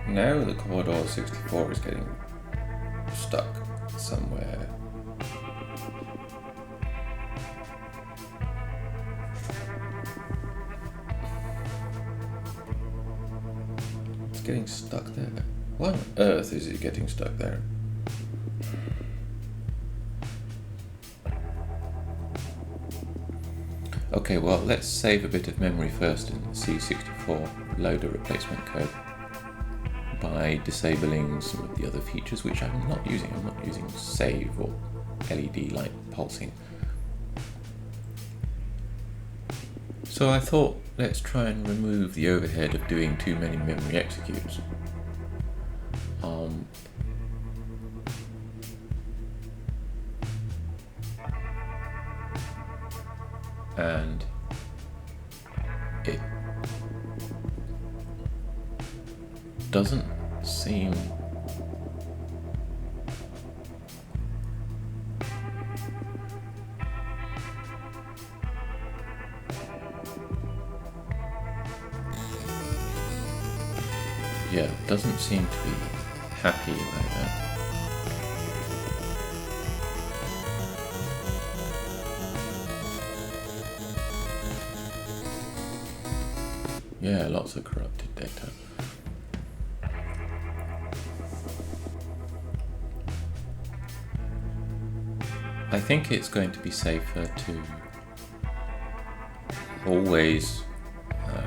Speaker 1: Now the Commodore 64 is getting stuck somewhere. It's getting stuck there. Why on earth is it getting stuck there? Okay, well, let's save a bit of memory first in the C64 loader replacement code by disabling some of the other features which I'm not using. I'm not using save or LED light pulsing. So I thought, let's try and remove the overhead of doing too many memory executes. And it doesn't seem doesn't seem to be happy about that. Yeah, lots of corrupted data. I think it's going to be safer to always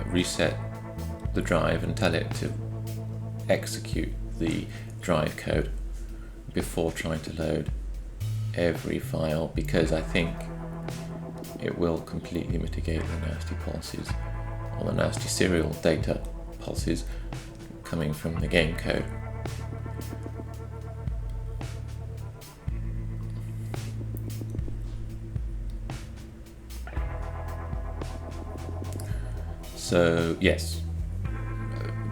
Speaker 1: reset the drive and tell it to execute the drive code before trying to load every file, because I think it will completely mitigate the nasty pulses or the nasty serial data pulses coming from the game code. So yes,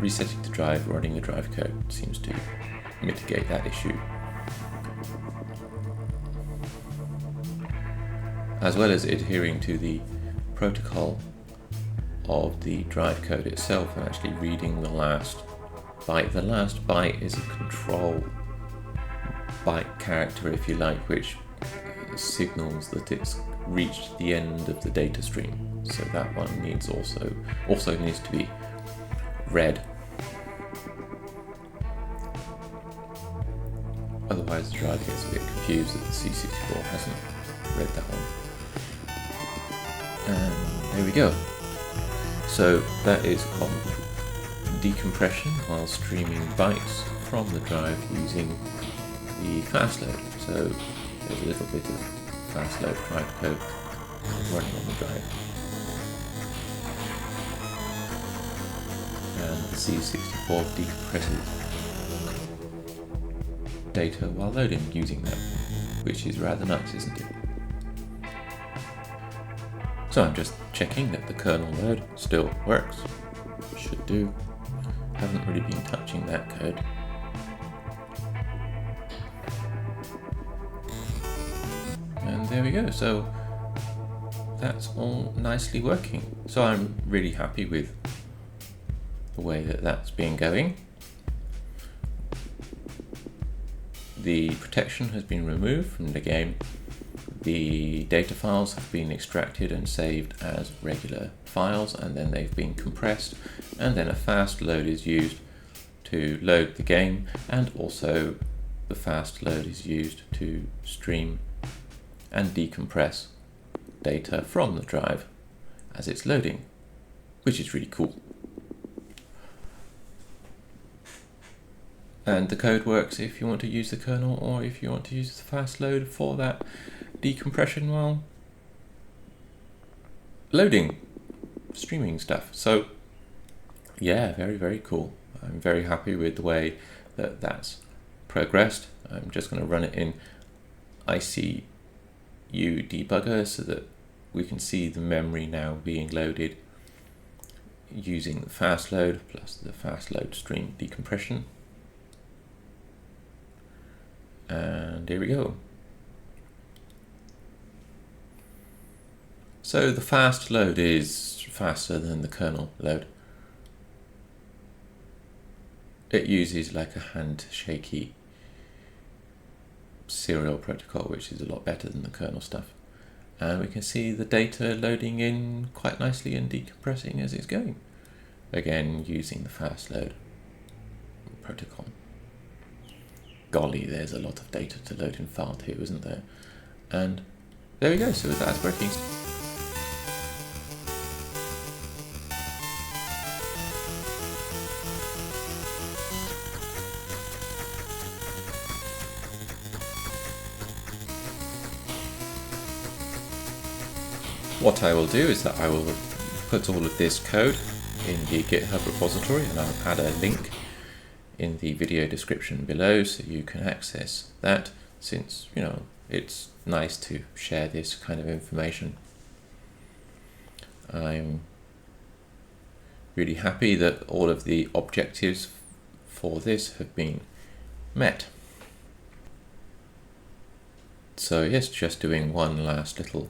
Speaker 1: resetting the drive, running the drive code seems to mitigate that issue. As well as adhering to the protocol of the drive code itself and actually reading the last byte. The last byte is a control byte character, if you like, which signals that it's reached the end of the data stream. So that one needs also needs to be read. Otherwise the drive gets a bit confused that the C64 hasn't read that one. And there we go. So that is called decompression while streaming bytes from the drive using the fast load. So there's a little bit of fast load drive code running on the drive. And the C64 decompresses data while loading using them, which is rather nice, isn't it? So I'm just checking that the kernel load still works. Should do. Haven't really been touching that code. And there we go. So that's all nicely working. So I'm really happy with the way that that's been going. The protection has been removed from the game. The data files have been extracted and saved as regular files, and then they've been compressed, and then a fast load is used to load the game, and also the fast load is used to stream and decompress data from the drive as it's loading, which is really cool. And the code works if you want to use the kernel or if you want to use the fast load for that decompression while loading, streaming stuff. So yeah, very, very cool. I'm very happy with the way that that's progressed. I'm just going to run it in ICU debugger so that we can see the memory now being loaded using the fast load plus the fast load stream decompression. And here we go. So the fast load is faster than the kernel load. It uses like a handshaky serial protocol, which is a lot better than the kernel stuff. And we can see the data loading in quite nicely and decompressing as it's going. Again, using the fast load protocol. Golly, there's a lot of data to load in file 2, isn't there? And there we go, so that's working. What I will do is that I will put all of this code in the GitHub repository, and I'll add a link in the video description below so you can access that, since, you know, it's nice to share this kind of information. I'm really happy that all of the objectives for this have been met. So yes, just doing one last little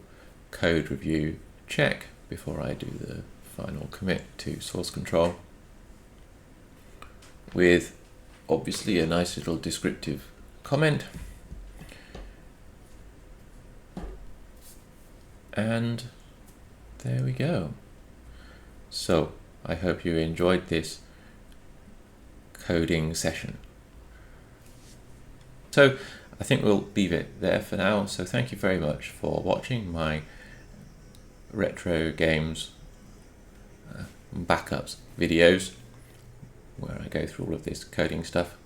Speaker 1: code review check before I do the final commit to source control, with obviously a nice little descriptive comment. And there we go. So I hope you enjoyed this coding session. So I think we'll leave it there for now. So thank you very much for watching my retro games backups videos, where I go through all of this coding stuff.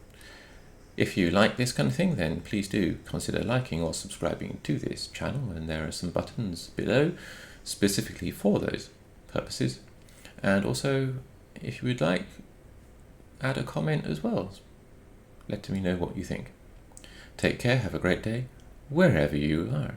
Speaker 1: If you like this kind of thing, then please do consider liking or subscribing to this channel, and there are some buttons below specifically for those purposes. And also, if you would like, add a comment as well. Let me know what you think. Take care, have a great day, wherever you are.